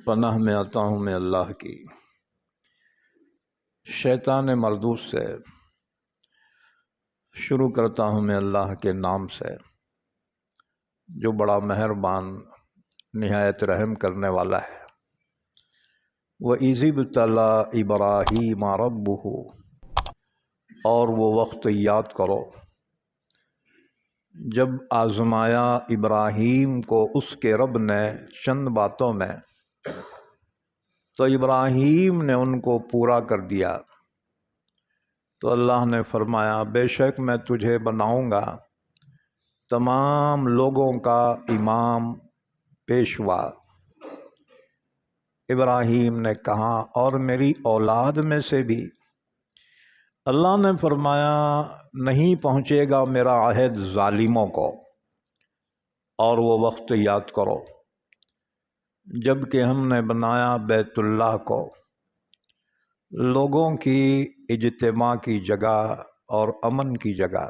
پناہ میں آتا ہوں میں اللہ کی شیطان مردود سے۔ شروع کرتا ہوں میں اللہ کے نام سے جو بڑا مہربان نہایت رحم کرنے والا ہے۔ وَإِذِ ابْتَلَىٰ إِبْرَاهِيمَ رَبُّهُ، اور وہ وقت یاد کرو جب آزمایا ابراہیم کو اس کے رب نے چند باتوں میں، تو ابراہیم نے ان کو پورا کر دیا۔ تو اللہ نے فرمایا بے شک میں تجھے بناؤں گا تمام لوگوں کا امام، پیشوا۔ ابراہیم نے کہا اور میری اولاد میں سے بھی؟ اللہ نے فرمایا نہیں پہنچے گا میرا عہد ظالموں کو۔ اور وہ وقت یاد کرو جب کہ ہم نے بنایا بیت اللہ کو لوگوں کی اجتماع کی جگہ اور امن کی جگہ،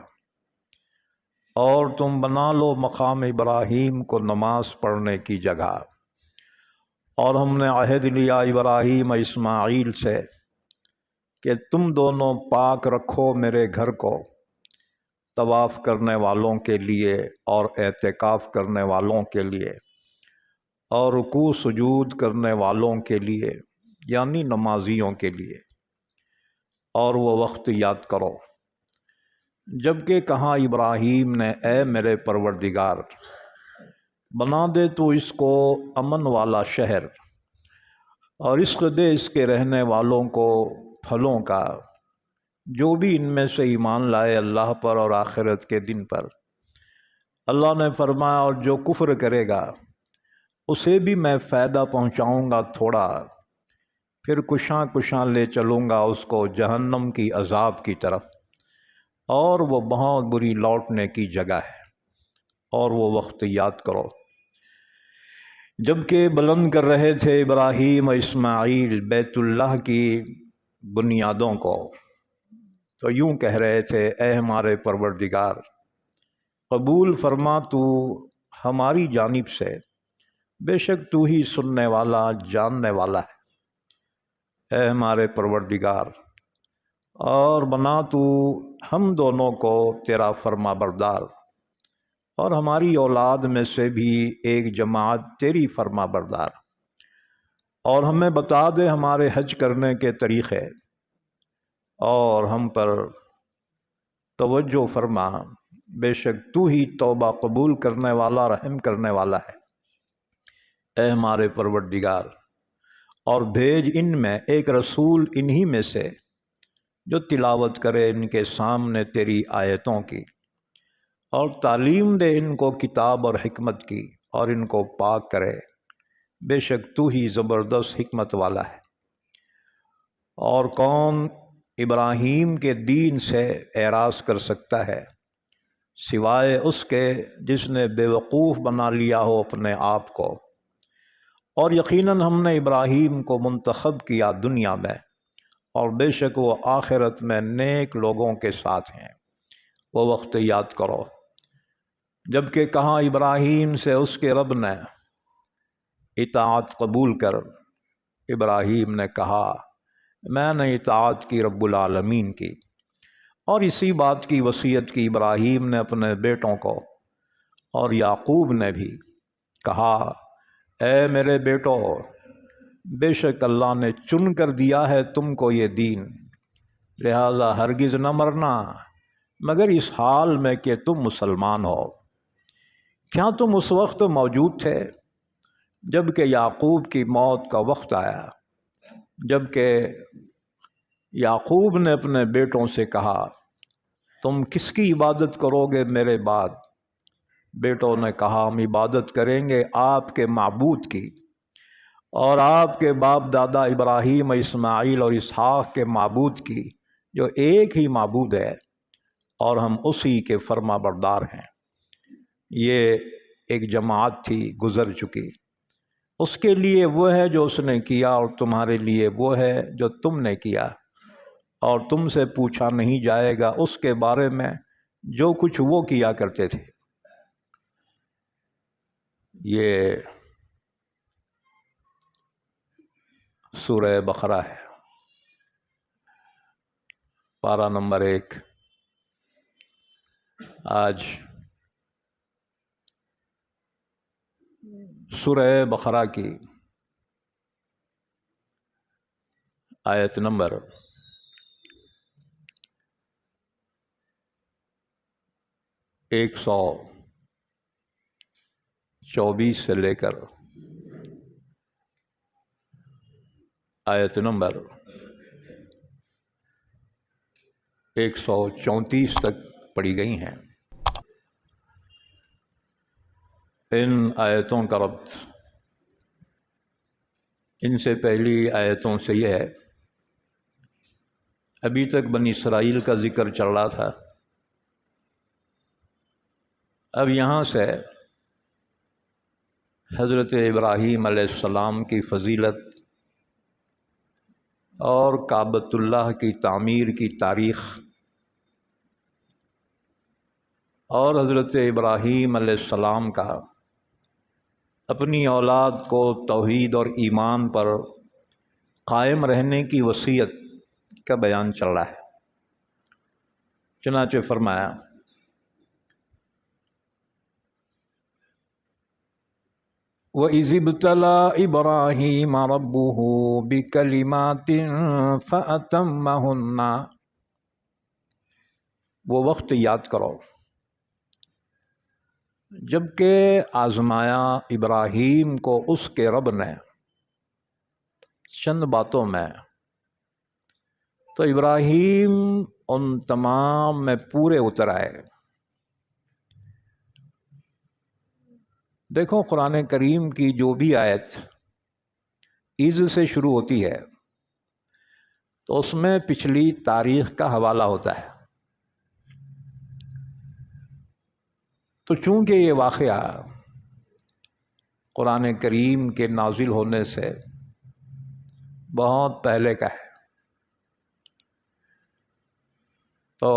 اور تم بنا لو مقام ابراہیم کو نماز پڑھنے کی جگہ۔ اور ہم نے عہد لیا ابراہیم اسماعیل سے کہ تم دونوں پاک رکھو میرے گھر کو طواف کرنے والوں کے لیے اور اعتکاف کرنے والوں کے لیے اور رکوع سجود کرنے والوں کے لیے، یعنی نمازیوں کے لیے۔ اور وہ وقت یاد کرو جب کہ کہا ابراہیم نے اے میرے پروردگار بنا دے تو اس کو امن والا شہر اور رزق دے اس کے رہنے والوں کو پھلوں کا، جو بھی ان میں سے ایمان لائے اللہ پر اور آخرت کے دن پر۔ اللہ نے فرمایا اور جو کفر کرے گا اسے بھی میں فائدہ پہنچاؤں گا تھوڑا، پھر کشاں کشاں لے چلوں گا اس کو جہنم کی عذاب کی طرف، اور وہ بہت بری لوٹنے کی جگہ ہے۔ اور وہ وقت یاد کرو جب کہ بلند کر رہے تھے ابراہیم و اسماعیل بیت اللہ کی بنیادوں کو، تو یوں کہہ رہے تھے اے ہمارے پروردگار قبول فرما تو ہماری جانب سے، بے شک تو ہی سننے والا جاننے والا ہے۔ اے ہمارے پروردگار اور بنا تو ہم دونوں کو تیرا فرما بردار، اور ہماری اولاد میں سے بھی ایک جماعت تیری فرما بردار، اور ہمیں بتا دے ہمارے حج کرنے کے طریقے، اور ہم پر توجہ فرما، بے شک تو ہی توبہ قبول کرنے والا رحم کرنے والا ہے۔ اے ہمارے پروردگار اور بھیج ان میں ایک رسول انہی میں سے جو تلاوت کرے ان کے سامنے تیری آیتوں کی، اور تعلیم دے ان کو کتاب اور حکمت کی، اور ان کو پاک کرے، بے شک تو ہی زبردست حکمت والا ہے۔ اور کون ابراہیم کے دین سے اعراض کر سکتا ہے سوائے اس کے جس نے بے وقوف بنا لیا ہو اپنے آپ کو۔ اور یقیناً ہم نے ابراہیم کو منتخب کیا دنیا میں، اور بے شک وہ آخرت میں نیک لوگوں کے ساتھ ہیں۔ وہ وقت یاد کرو جب کہ کہا ابراہیم سے اس کے رب نے اطاعت قبول کر۔ ابراہیم نے کہا میں نے اطاعت کی رب العالمین کی، اور اسی بات کی وصیت کی ابراہیم نے اپنے بیٹوں کو، اور یعقوب نے بھی کہا اے میرے بیٹو بے شک اللہ نے چن کر دیا ہے تم کو یہ دین، لہذا ہرگز نہ مرنا مگر اس حال میں کہ تم مسلمان ہو۔ کیا تم اس وقت موجود تھے جب کہ یعقوب کی موت کا وقت آیا، جب کہ یعقوب نے اپنے بیٹوں سے کہا تم کس کی عبادت کرو گے میرے بعد؟ بیٹوں نے کہا ہم عبادت کریں گے آپ کے معبود کی، اور آپ کے باپ دادا ابراہیم اسماعیل اور اسحاق کے معبود کی، جو ایک ہی معبود ہے، اور ہم اسی کے فرما بردار ہیں۔ یہ ایک جماعت تھی گزر چکی، اس کے لیے وہ ہے جو اس نے کیا، اور تمہارے لیے وہ ہے جو تم نے کیا، اور تم سے پوچھا نہیں جائے گا اس کے بارے میں جو کچھ وہ کیا کرتے تھے۔ یہ سورہ بقرہ ہے، پارہ نمبر 1۔ آج سورہ بقرہ کی آیت نمبر 124 سے لے کر آیت نمبر 134 تک پڑھی گئی ہیں۔ ان آیتوں کا ربط ان سے پہلی آیتوں سے یہ ہے، ابھی تک بنی اسرائیل کا ذکر چل رہا تھا، اب یہاں سے حضرت ابراہیم علیہ السلام کی فضیلت اور کعبۃ اللہ کی تعمیر کی تاریخ اور حضرت ابراہیم علیہ السلام کا اپنی اولاد کو توحید اور ایمان پر قائم رہنے کی وصیت کا بیان چل رہا ہے۔ چنانچہ فرمایا وَإِذِ ابْتَلَىٰ إِبْرَاهِيمَ رَبُّهُ بِكَلِمَاتٍ فَأَتَمَّهُنَّ، وہ وقت یاد کرو جب کہ آزمایا ابراہیم کو اس کے رب نے چند باتوں میں، تو ابراہیم ان تمام میں پورے اتر آئے۔ دیکھو قرآن کریم کی جو بھی آیت عز سے شروع ہوتی ہے تو اس میں پچھلی تاریخ کا حوالہ ہوتا ہے، تو چونکہ یہ واقعہ قرآن کریم کے نازل ہونے سے بہت پہلے کا ہے، تو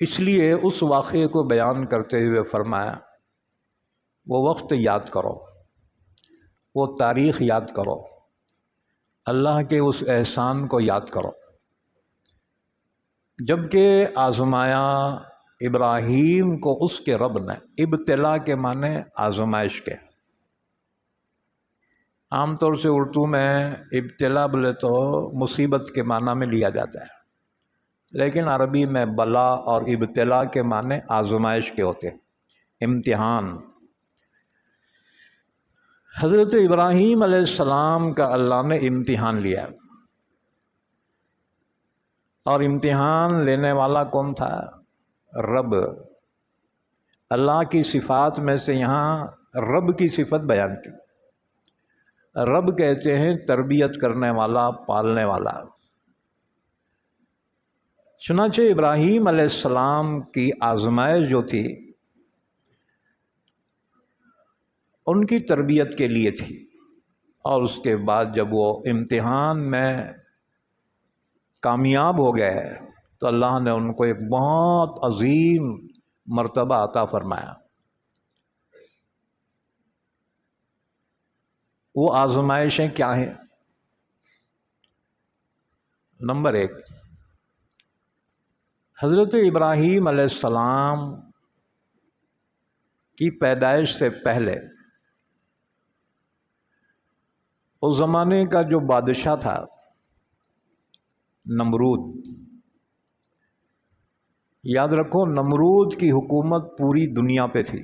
اس لیے اس واقعے کو بیان کرتے ہوئے فرمایا وہ وقت یاد کرو، وہ تاریخ یاد کرو، اللہ کے اس احسان کو یاد کرو جب کہ آزمایا ابراہیم کو اس کے رب نے۔ ابتلا کے معنی آزمائش کے، عام طور سے اردو میں ابتلا بولے تو مصیبت کے معنی میں لیا جاتا ہے، لیکن عربی میں بلا اور ابتلا کے معنی آزمائش کے ہوتے ہیں، امتحان۔ حضرت ابراہیم علیہ السلام کا اللہ نے امتحان لیا، اور امتحان لینے والا کون تھا؟ رب۔ اللہ کی صفات میں سے یہاں رب کی صفت بیان کی۔ رب کہتے ہیں تربیت کرنے والا، پالنے والا۔ چنانچہ ابراہیم علیہ السلام کی آزمائش جو تھی ان کی تربیت کے لیے تھی، اور اس کے بعد جب وہ امتحان میں کامیاب ہو گئے تو اللہ نے ان کو ایک بہت عظیم مرتبہ عطا فرمایا۔ وہ آزمائشیں کیا ہیں؟ نمبر 1، حضرت ابراہیم علیہ السلام کی پیدائش سے پہلے اس زمانے کا جو بادشاہ تھا نمرود، یاد رکھو نمرود کی حکومت پوری دنیا پہ تھی،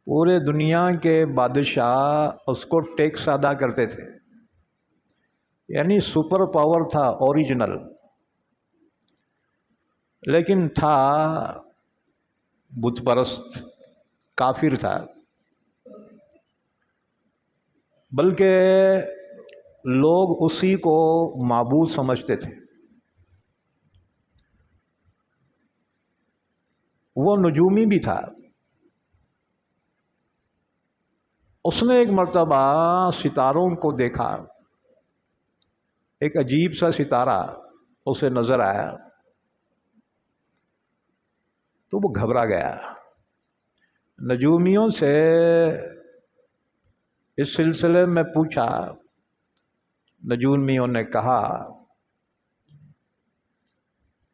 پورے دنیا کے بادشاہ اس کو ٹیکس ادا کرتے تھے، یعنی سپر پاور تھا اوریجنل، لیکن تھا بت پرست، کافر تھا، بلکہ لوگ اسی کو معبود سمجھتے تھے۔ وہ نجومی بھی تھا۔ اس نے ایک مرتبہ ستاروں کو دیکھا، ایک عجیب سا ستارہ اسے نظر آیا تو وہ گھبرا گیا۔ نجومیوں سے اس سلسلے میں پوچھا، نجومیوں نے کہا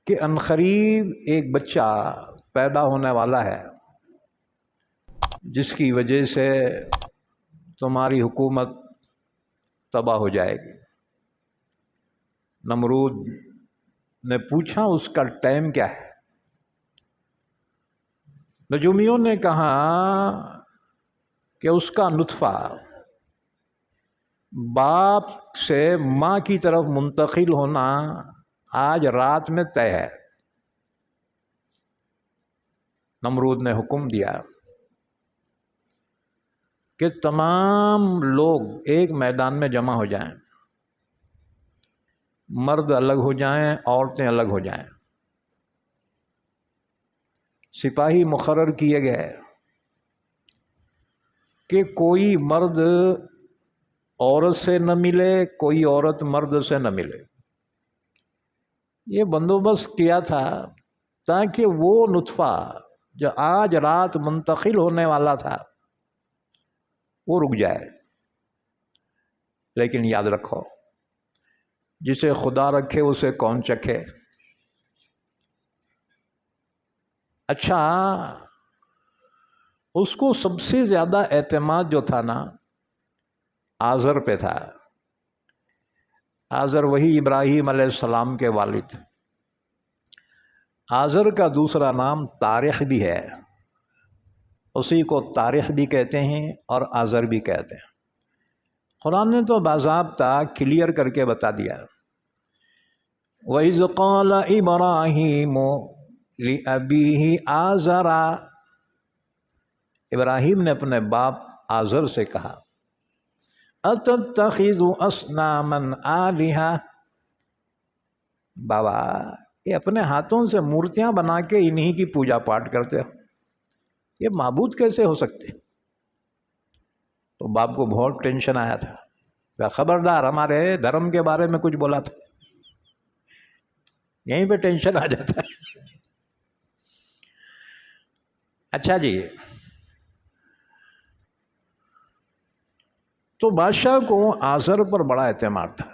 کہ عنقریب ایک بچہ پیدا ہونے والا ہے جس کی وجہ سے تمہاری حکومت تباہ ہو جائے گی۔ نمرود نے پوچھا اس کا ٹائم کیا ہے؟ نجومیوں نے کہا کہ اس کا نطفہ باپ سے ماں کی طرف منتقل ہونا آج رات میں طے ہے۔ نمرود نے حکم دیا کہ تمام لوگ ایک میدان میں جمع ہو جائیں، مرد الگ ہو جائیں، عورتیں الگ ہو جائیں۔ سپاہی مقرر کیے گئے کہ کوئی مرد عورت سے نہ ملے، کوئی عورت مرد سے نہ ملے۔ یہ بندوبست کیا تھا تاکہ وہ نطفہ جو آج رات منتقل ہونے والا تھا وہ رک جائے۔ لیکن یاد رکھو، جسے خدا رکھے اسے کون چکھے۔ اچھا، اس کو سب سے زیادہ اعتماد جو تھا نا آزر پہ تھا۔ آزر وہی ابراہیم علیہ السلام کے والد۔ آزر کا دوسرا نام طارح بھی ہے، اسی کو طارح بھی کہتے ہیں اور آزر بھی کہتے ہیں۔ قرآن نے تو باضابطہ کلیئر کر کے بتا دیا، وَإِذْ قَالَ إِبْرَاهِيمُ لِأَبِيهِ آزَرَ، ابراہیم نے اپنے باپ آزر سے کہا، أَتَتَّخِذُ أَصْنَامًا آلِهَةً، بابا یہ اپنے ہاتھوں سے مورتیاں بنا کے انہی کی پوجا پاٹ کرتے ہو، یہ معبود کیسے ہو سکتے؟ تو باپ کو بہت ٹینشن آیا تھا، خبردار ہمارے دھرم کے بارے میں کچھ بولا تھا، یہیں پہ ٹینشن آ جاتا ہے۔ اچھا جی، تو بادشاہ کو آزر پر بڑا اعتماد تھا۔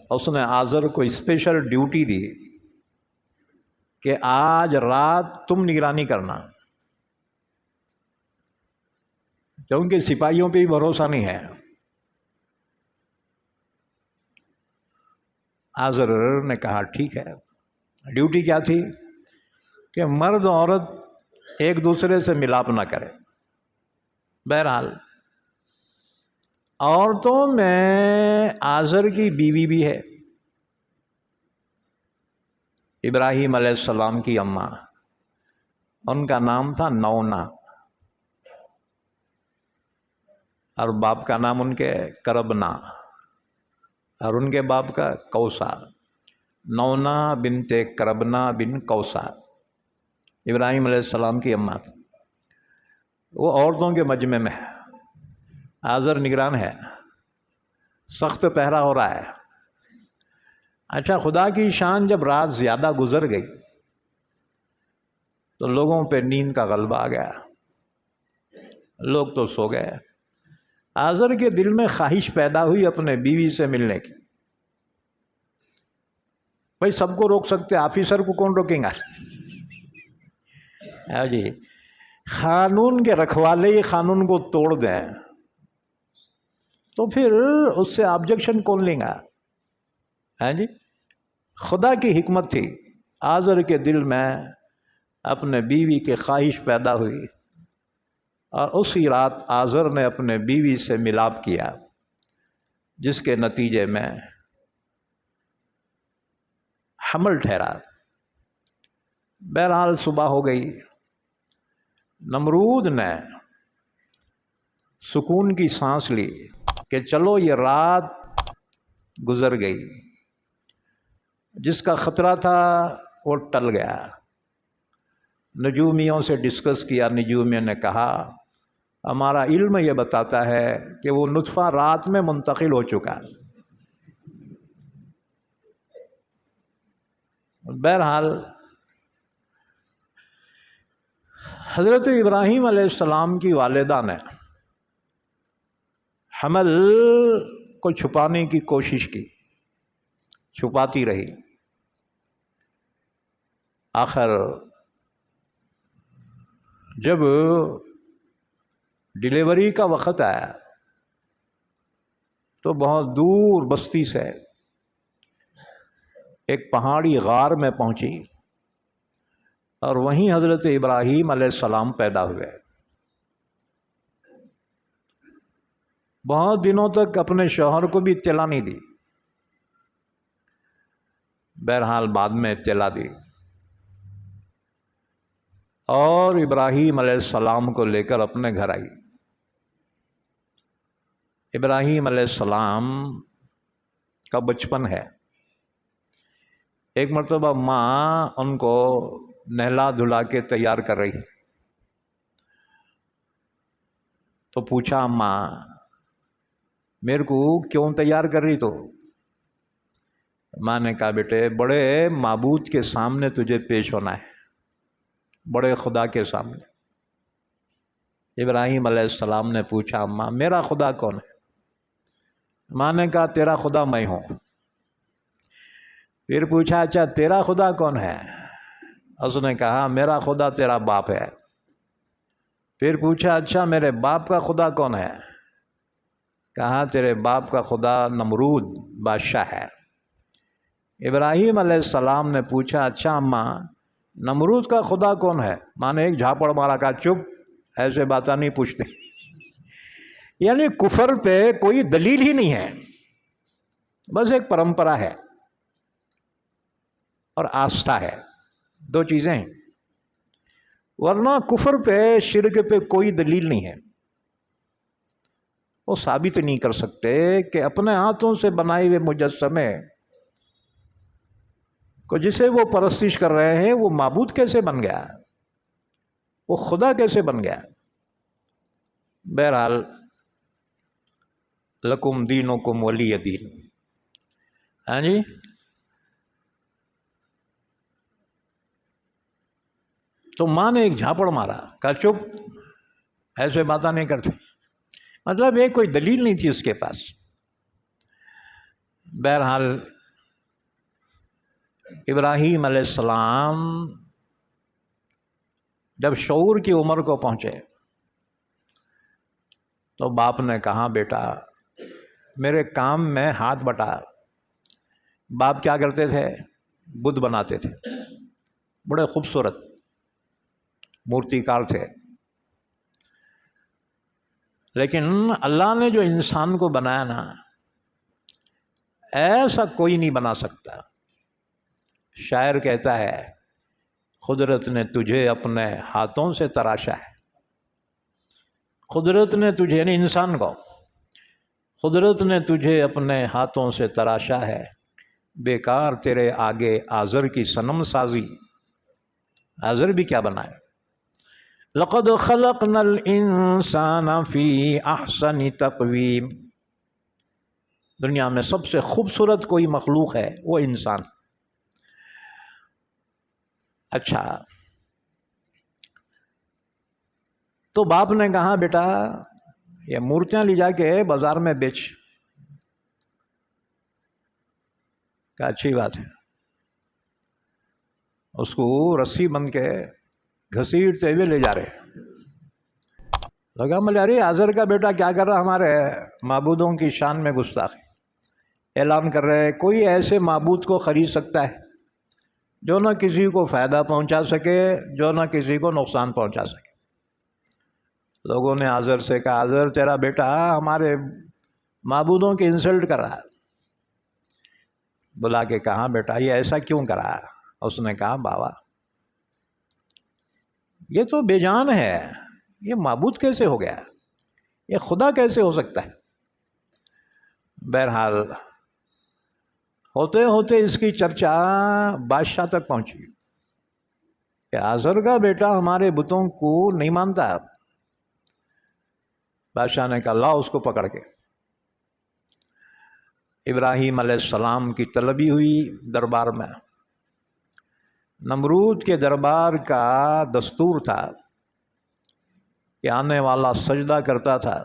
اس نے آزر کو اسپیشل ڈیوٹی دی کہ آج رات تم نگرانی کرنا، کیونکہ سپاہیوں پہ ہی بھروسہ نہیں ہے۔ آزر نے کہا ٹھیک ہے۔ ڈیوٹی کیا تھی؟ کہ مرد عورت ایک دوسرے سے ملاپ نہ کرے۔ بہرحال عورتوں میں آزر کی بیوی بھی ہے، ابراہیم علیہ السلام کی اماں، ان کا نام تھا نونا، اور باپ کا نام ان کے کربنا، اور ان کے باپ کا کوسا۔ نونا بنت کربنا بن کوسا ابراہیم علیہ السلام کی اماں تھی۔ وہ عورتوں کے مجمع میں ہے، آزر نگران ہے، سخت پہرا ہو رہا ہے۔ اچھا، خدا کی شان، جب رات زیادہ گزر گئی تو لوگوں پہ نیند کا غلبہ آ گیا، لوگ تو سو گئے۔ آزر کے دل میں خواہش پیدا ہوئی اپنے بیوی سے ملنے کی۔ بھائی سب کو روک سکتے، آفیسر کو کون روکیں گا؟ جی، قانون کے رکھوالے ہی قانون کو توڑ دیں تو پھر اس سے آبجیکشن کون لیں گا؟ ہاں جی، خدا کی حکمت تھی، آزر کے دل میں اپنے بیوی کی خواہش پیدا ہوئی، اور اسی رات آزر نے اپنے بیوی سے ملاپ کیا، جس کے نتیجے میں حمل ٹھہرا۔ بہرحال صبح ہو گئی، نمرود نے سکون کی سانس لی کہ چلو یہ رات گزر گئی، جس کا خطرہ تھا وہ ٹل گیا۔ نجومیوں سے ڈسکس کیا، نجومیوں نے کہا ہمارا علم یہ بتاتا ہے کہ وہ نطفہ رات میں منتقل ہو چکا۔ بہرحال حضرت ابراہیم علیہ السلام کی والدہ نے حمل کو چھپانے کی کوشش کی، چھپاتی رہی، آخر جب ڈیلیوری کا وقت آیا تو بہت دور بستی سے ایک پہاڑی غار میں پہنچی اور وہیں حضرت ابراہیم علیہ السلام پیدا ہوئے۔ بہت دنوں تک اپنے شوہر کو بھی اطلاع نہیں دی، بہرحال بعد میں اطلاع دی اور ابراہیم علیہ السلام کو لے کر اپنے گھر آئی۔ ابراہیم علیہ السلام کا بچپن ہے۔ ایک مرتبہ ماں ان کو نہلا دھلا کے تیار کر رہی تو پوچھا، ماں میرے کو کیوں تیار کر رہی؟ تو ماں نے کہا، بیٹے بڑے معبود کے سامنے تجھے پیش ہونا ہے، بڑے خدا کے سامنے۔ ابراہیم علیہ السلام نے پوچھا، ماں میرا خدا کون ہے؟ ماں نے کہا، تیرا خدا میں ہوں۔ پھر پوچھا، اچھا تیرا خدا کون ہے؟ اس نے کہا، میرا خدا تیرا باپ ہے۔ پھر پوچھا، اچھا میرے باپ کا خدا کون ہے؟ کہا، تیرے باپ کا خدا نمرود بادشاہ ہے۔ ابراہیم علیہ السلام نے پوچھا، اچھا ماں نمرود کا خدا کون ہے؟ ماں نے ایک جھاپڑ مارا، کہا چپ، ایسے باتیں نہیں پوچھتے۔ یعنی کفر پہ کوئی دلیل ہی نہیں ہے، بس ایک پرمپرا ہے اور آستھا ہے، دو چیزیں ہیں، ورنہ کفر پہ شرک پہ کوئی دلیل نہیں ہے۔ وہ ثابت نہیں کر سکتے کہ اپنے ہاتھوں سے بنائے ہوئے مجسمے کو جسے وہ پرستش کر رہے ہیں وہ معبود کیسے بن گیا، وہ خدا کیسے بن گیا۔ بہرحال لکم دینکم ولی دین۔ ہاں جی، تو ماں نے ایک جھاپڑ مارا، کہا چپ، ایسے باتیں نہیں کرتے۔ مطلب یہ کوئی دلیل نہیں تھی اس کے پاس۔ بہرحال ابراہیم علیہ السلام جب شعور کی عمر کو پہنچے تو باپ نے کہا، بیٹا میرے کام میں ہاتھ بٹا۔ باپ کیا کرتے تھے؟ بت بناتے تھے، بڑے خوبصورت مورتی کار تھے، لیکن اللہ نے جو انسان کو بنایا نا، ایسا کوئی نہیں بنا سکتا۔ شاعر کہتا ہے، قدرت نے تجھے اپنے ہاتھوں سے تراشا ہے۔ قدرت نے تجھے، یعنی انسان کو، قدرت نے تجھے اپنے ہاتھوں سے تراشا ہے، بیکار تیرے آگے آزر کی صنم سازی۔ آزر بھی کیا بنائے؟ لقد خلقنا الانسان فی احسن تقویم۔ دنیا میں سب سے خوبصورت کوئی مخلوق ہے وہ انسان۔ اچھا، تو باپ نے کہا، بیٹا یہ مورتیاں لے جا کے بازار میں بیچ۔ کہا اچھی بات ہے۔ اس کو رسی بند کے گھسیٹتے ہوئے لے جا رہے، لگا ملے ارے آزر کا بیٹا کیا کر رہا، ہمارے معبودوں کی شان میں گستاخی۔ اعلان کر رہے کوئی ایسے معبود کو خرید سکتا ہے جو نہ کسی کو فائدہ پہنچا سکے، جو نہ کسی کو نقصان پہنچا سکے۔ لوگوں نے آزر سے کہا، آزر تیرا بیٹا ہمارے معبودوں کی انسلٹ کر رہا ہے۔ بلا کے کہا، بیٹا یہ ایسا کیوں کر رہا ہے؟ اس نے کہا، بابا یہ تو بے جان ہے، یہ معبود کیسے ہو گیا، یہ خدا کیسے ہو سکتا ہے؟ بہرحال ہوتے ہوتے اس کی چرچا بادشاہ تک پہنچی کہ آزر کا بیٹا ہمارے بتوں کو نہیں مانتا۔ بادشاہ نے کہا، لاؤ اس کو پکڑ کے۔ ابراہیم علیہ السلام کی طلبی ہوئی دربار میں۔ نمرود کے دربار کا دستور تھا کہ آنے والا سجدہ کرتا تھا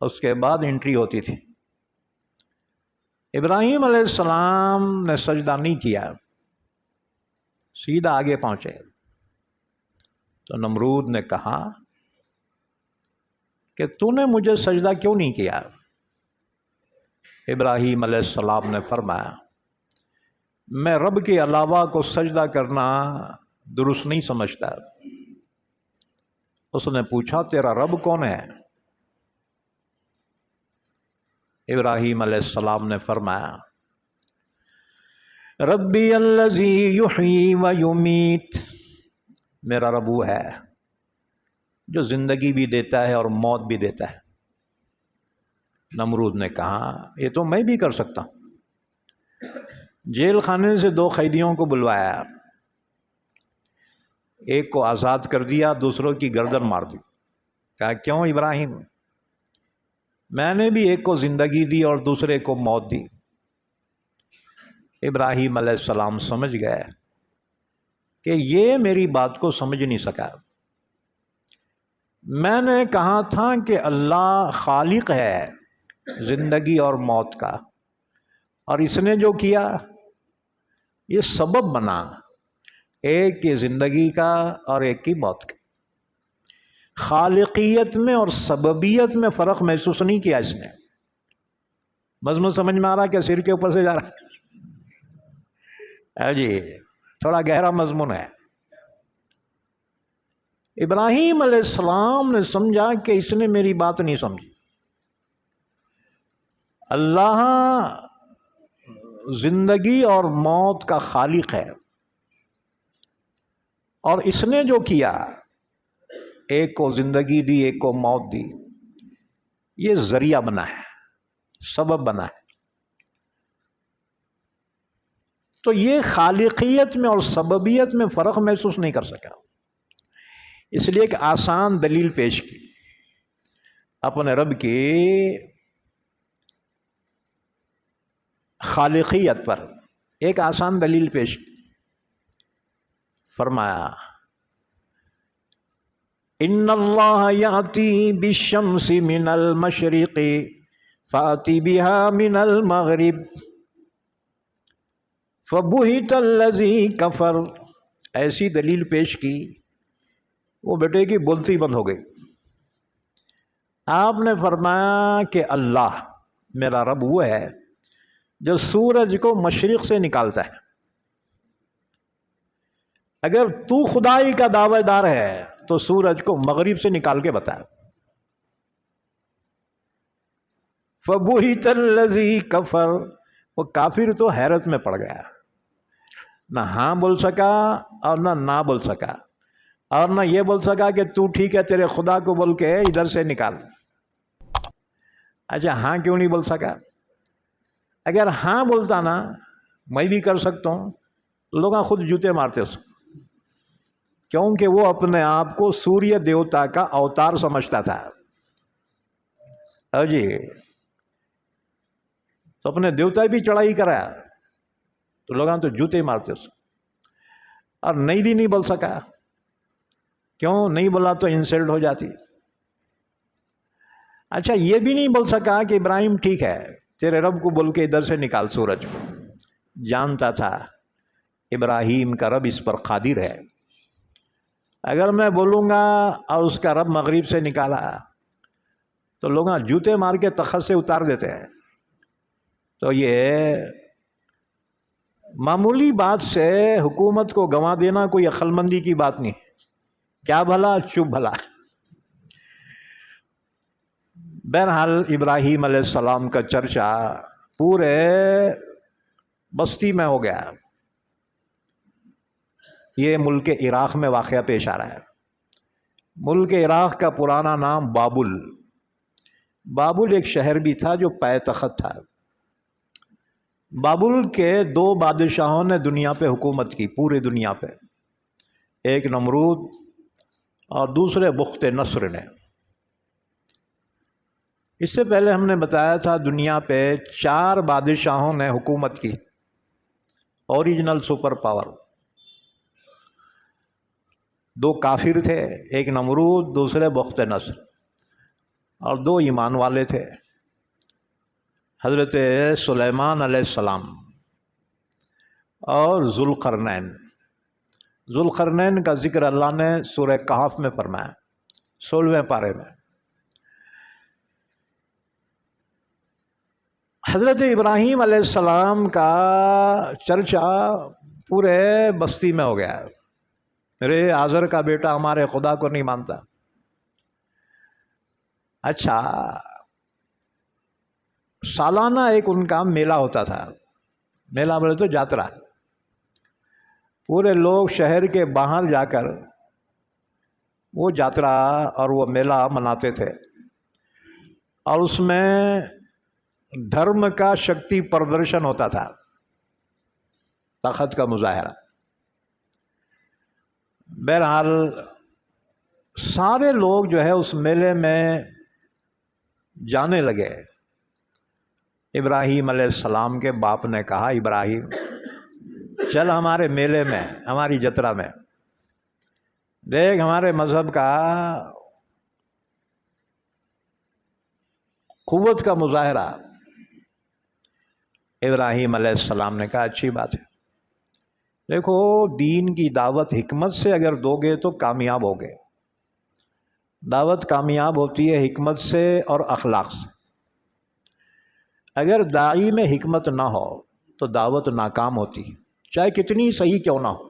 اس کے بعد انٹری ہوتی تھی۔ ابراہیم علیہ السلام نے سجدہ نہیں کیا، سیدھا آگے پہنچے تو نمرود نے کہا کہ تو نے مجھے سجدہ کیوں نہیں کیا؟ ابراہیم علیہ السلام نے فرمایا میں رب کے علاوہ کو سجدہ کرنا درست نہیں سمجھتا۔ اس نے پوچھا تیرا رب کون ہے؟ ابراہیم علیہ السلام نے فرمایا ربی الذی یحیی و یمیت، میرا رب وہ ہے جو زندگی بھی دیتا ہے اور موت بھی دیتا ہے۔ نمرود نے کہا یہ تو میں بھی کر سکتا ہوں۔ جیل خانے سے 2 قیدیوں کو بلوایا، ایک کو آزاد کر دیا، دوسروں کی گردن مار دی۔ کہا کیوں ابراہیم؟ میں نے بھی ایک کو زندگی دی اور دوسرے کو موت دی۔ ابراہیم علیہ السلام سمجھ گئے کہ یہ میری بات کو سمجھ نہیں سکا۔ میں نے کہا تھا کہ اللہ خالق ہے زندگی اور موت کا، اور اس نے جو کیا یہ سبب بنا، ایک کی زندگی کا اور ایک کی موت کا۔ خالقیت میں اور سببیت میں فرق محسوس نہیں کیا اس نے۔ مضمون سمجھ میں آ رہا کہ سر کے اوپر سے جا رہا ہے؟ جی تھوڑا گہرا مضمون ہے۔ ابراہیم علیہ السلام نے سمجھا کہ اس نے میری بات نہیں سمجھی۔ اللہ زندگی اور موت کا خالق ہے، اور اس نے جو کیا، ایک کو زندگی دی ایک کو موت دی، یہ ذریعہ بنا ہے، سبب بنا ہے۔ تو یہ خالقیت میں اور سببیت میں فرق محسوس نہیں کر سکا، اس لیے ایک آسان دلیل پیش کی اپنے رب کی خالقیت پر۔ ایک آسان دلیل پیش کی، فرمایا ان اللہ یاتی بالشمس من المشرق فاتی بها من المغرب فبہت الذی کفر۔ ایسی دلیل پیش کی، وہ بیٹے کی بولتی بند ہو گئی۔ آپ نے فرمایا کہ اللہ میرا رب وہ ہے جو سورج کو مشرق سے نکالتا ہے۔ اگر تو خدائی کا دعوے دار ہے تو سورج کو مغرب سے نکال کے بتا۔ فَبُهِتَ الَّذِي كَفَرَ، وہ کافر تو حیرت میں پڑ گیا، نہ ہاں بول سکا اور نہ بول سکا، اور نہ یہ بول سکا کہ تو ٹھیک ہے تیرے خدا کو بول کے ادھر سے نکال۔ اچھا ہاں کیوں نہیں بول سکا؟ اگر ہاں بولتا نا میں بھی کر سکتا ہوں، لوگ خود جوتے مارتے اس کو، کیونکہ وہ اپنے آپ کو سوریہ دیوتا کا اوتار سمجھتا تھا۔ جی تو اپنے دیوتا بھی چڑھائی کرایا تو لوگ تو جوتے مارتے اس کو، اور نہیں بھی نہیں بول سکا، کیوں نہیں بولا تو انسلٹ ہو جاتی۔ اچھا یہ بھی نہیں بول سکا کہ ابراہیم ٹھیک ہے تیرے رب کو بول کے ادھر سے نکال سورج کو۔ جانتا تھا ابراہیم کا رب اس پر قادر ہے، اگر میں بولوں گا اور اس کا رب مغرب سے نکالا تو لوگ جوتے مار کے تخت سے اتار دیتے ہیں۔ تو یہ معمولی بات سے حکومت کو گنوا دینا کوئی عقل مندی کی بات نہیں، کیا بھلا چپ بھلا۔ بہرحال ابراہیم علیہ السلام کا چرچا پورے بستی میں ہو گیا۔ یہ ملک عراق میں واقعہ پیش آ رہا ہے۔ ملک عراق کا پرانا نام بابل۔ بابل ایک شہر بھی تھا جو پائے تخت تھا۔ بابل کے 2 بادشاہوں نے دنیا پہ حکومت کی، پورے دنیا پہ، ایک نمرود اور دوسرے بخت نصر نے۔ اس سے پہلے ہم نے بتایا تھا دنیا پہ 4 بادشاہوں نے حکومت کی، اوریجنل سپر پاور۔ 2 کافر تھے، ایک نمرود دوسرے بخت نصر، اور دو ایمان والے تھے، حضرت سلیمان علیہ السلام اور ذوالقرنین۔ ذوالقرنین کا ذکر اللہ نے سورہ کہف میں فرمایا، 16ویں پارے میں۔ حضرت ابراہیم علیہ السلام کا چرچا پورے بستی میں ہو گیا، میرے آزر کا بیٹا ہمارے خدا کو نہیں مانتا۔ اچھا، سالانہ ایک ان کا میلہ ہوتا تھا، میلہ بولے تو جاترا، پورے لوگ شہر کے باہر جا کر وہ جاترا اور وہ میلہ مناتے تھے، اور اس میں دھرم کا شکتی پردرشن ہوتا تھا، طاقت کا مظاہرہ۔ بہرحال سارے لوگ جو ہے اس میلے میں جانے لگے۔ ابراہیم علیہ السلام کے باپ نے کہا، ابراہیم چل ہمارے میلے میں، ہماری جترا میں، دیکھ ہمارے مذہب کا قوت کا مظاہرہ۔ ابراہیم علیہ السلام نے کہا اچھی بات ہے، دیکھو دین کی دعوت حکمت سے اگر دو گے تو کامیاب ہوگے۔ دعوت کامیاب ہوتی ہے حکمت سے اور اخلاق سے۔ اگر داعی میں حکمت نہ ہو تو دعوت ناکام ہوتی ہے، چاہے کتنی صحیح کیوں نہ ہو۔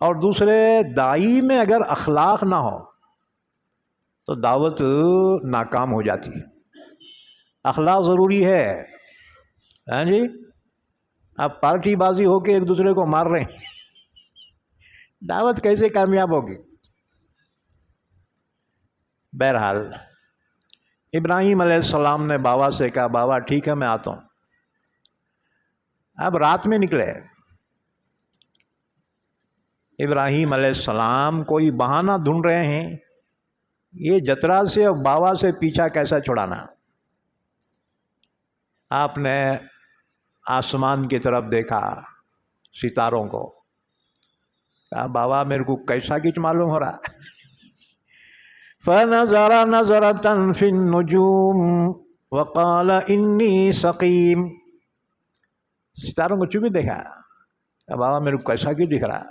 اور دوسرے، داعی میں اگر اخلاق نہ ہو تو دعوت ناکام ہو جاتی ہے۔ اخلاق ضروری ہے، ہاں جی، اب پارٹی بازی ہو کے ایک دوسرے کو مار رہے ہیں، دعوت کیسے کامیاب ہوگی؟ بہرحال ابراہیم علیہ السلام نے بابا سے کہا، بابا ٹھیک ہے میں آتا ہوں۔ اب رات میں نکلے ابراہیم علیہ السلام، کوئی بہانہ ڈھونڈ رہے ہیں، یہ جترا سے اور بابا سے پیچھا کیسا چھڑانا۔ آپ نے آسمان کی طرف دیکھا، ستاروں کو، کہا بابا میرے کو کیسا کچھ معلوم ہو رہا۔ فَنَظَرَ نَظَرَةً فِي النُّجُومِ وَقَالَ إِنِّي سَقِيمٌ۔ ستاروں کو چوبی دیکھا، کہا بابا میرے کو کیسا کیوں دکھ رہا،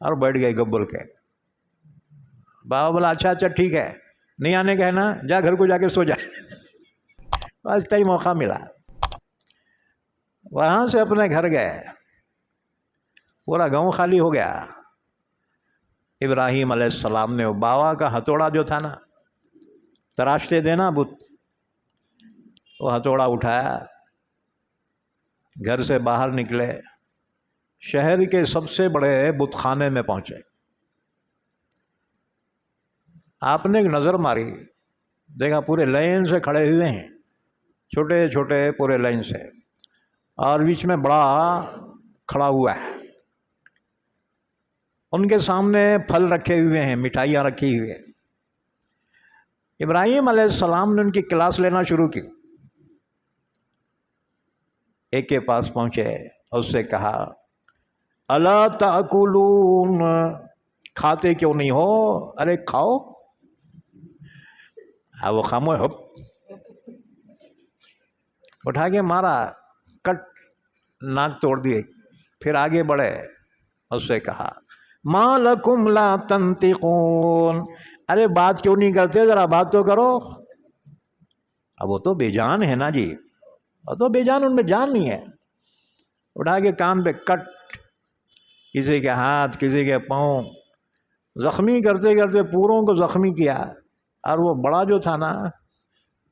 اور بیٹھ گئے گبل کے۔ بابا بولا اچھا ٹھیک ہے، نہیں آنے کا ہے نا، جا گھر کو جا کے سو جا۔ بس کئی موقع ملا، وہاں سے اپنے گھر گئے، پورا گاؤں خالی ہو گیا۔ ابراہیم علیہ السلام نے وہ بابا کا ہتھوڑا جو تھا نا، تراشتے دینا بت، وہ ہتھوڑا اٹھایا، گھر سے باہر نکلے، شہر کے سب سے بڑے بت خانے میں پہنچے۔ آپ نے ایک نظر ماری، دیکھا پورے لائن سے کھڑے ہوئے ہیں، چھوٹے چھوٹے پورے لائن سے، اور بیچ میں بڑا کھڑا ہوا ہے، ان کے سامنے پھل رکھے ہوئے ہیں، مٹھائیاں رکھی ہوئی ہیں۔ ابراہیم علیہ السلام نے ان کی کلاس لینا شروع کی۔ ایک کے پاس پہنچے، اس سے کہا الا تاکلون، کھاتے کیوں نہیں ہو؟ ارے کھاؤ۔ وہ خاموش، اٹھا کے مارا، کٹ، ناک توڑ دیے۔ پھر آگے بڑھے، اس سے کہا ما لکم لا تنطقون، ارے بات کیوں نہیں کرتے، ذرا بات تو کرو۔ اب وہ تو بے جان ہے نا جی، وہ تو بے جان، ان میں جان نہیں ہے۔ اٹھا کے کان پہ کٹ، کسی کے ہاتھ کسی کے پاؤں، زخمی کرتے کرتے پوروں کو زخمی کیا۔ اور وہ بڑا جو تھا نا،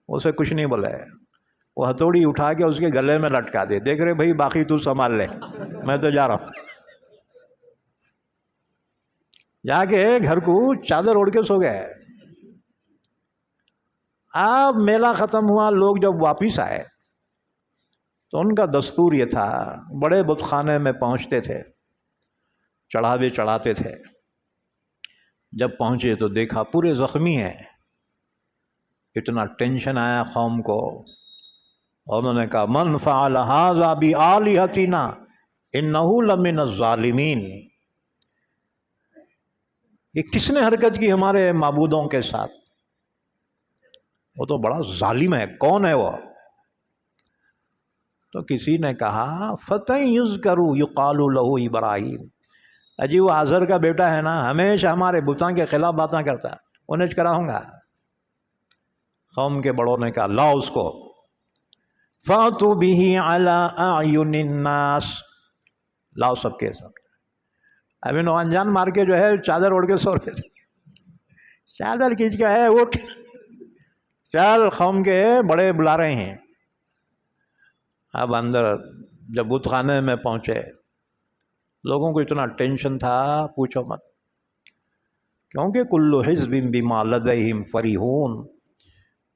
اسے کچھ نہیں بولے، وہ ہتھوڑی اٹھا کے اس کے گلے میں لٹکا دے، دیکھ رہے بھائی باقی تو سنبھال لے، میں تو جا رہا ہوں۔ جا کے گھر کو چادر اوڑھ کے سو گئے۔ اب میلہ ختم ہوا، لوگ جب واپس آئے تو ان کا دستور یہ تھا، بڑے بت خانے میں پہنچتے تھے، چڑھاوے چڑھاتے تھے۔ جب پہنچے تو دیکھا پورے زخمی ہیں، اتنا ٹینشن آیا قوم کو، اور انہوں نے کہا من فعل ھذا بآلہتنا انہ لمن الظالمین۔ یہ کس نے حرکت کی ہمارے معبودوں کے ساتھ؟ وہ تو بڑا ظالم ہے، کون ہے وہ؟ تو کسی نے کہا فتح یذکر یقال لہ ابراہیم، اجی وہ آزر کا بیٹا ہے نا، ہمیشہ ہمارے بتوں کے خلاف باتیں کرتا ہے، انہیں کراؤں گا۔ قوم کے بڑوں نے کہا لاؤ اس کو، فَأْتُوا بِهِ عَلَىٰ أَعْيُنِ النَّاسِ، لاؤ سب کے سب۔ ابھی نوجوان مار کے جو ہے چادر اوڑھ کے سو رہے تھے، چادر کھینچ کے ہے اٹھ، چل قوم کے بڑے بلا رہے ہیں۔ اب اندر جب بت خانے میں پہنچے، لوگوں کو اتنا ٹینشن تھا پوچھو مت، کیونکہ کل حزب بما لدیہم فریحون،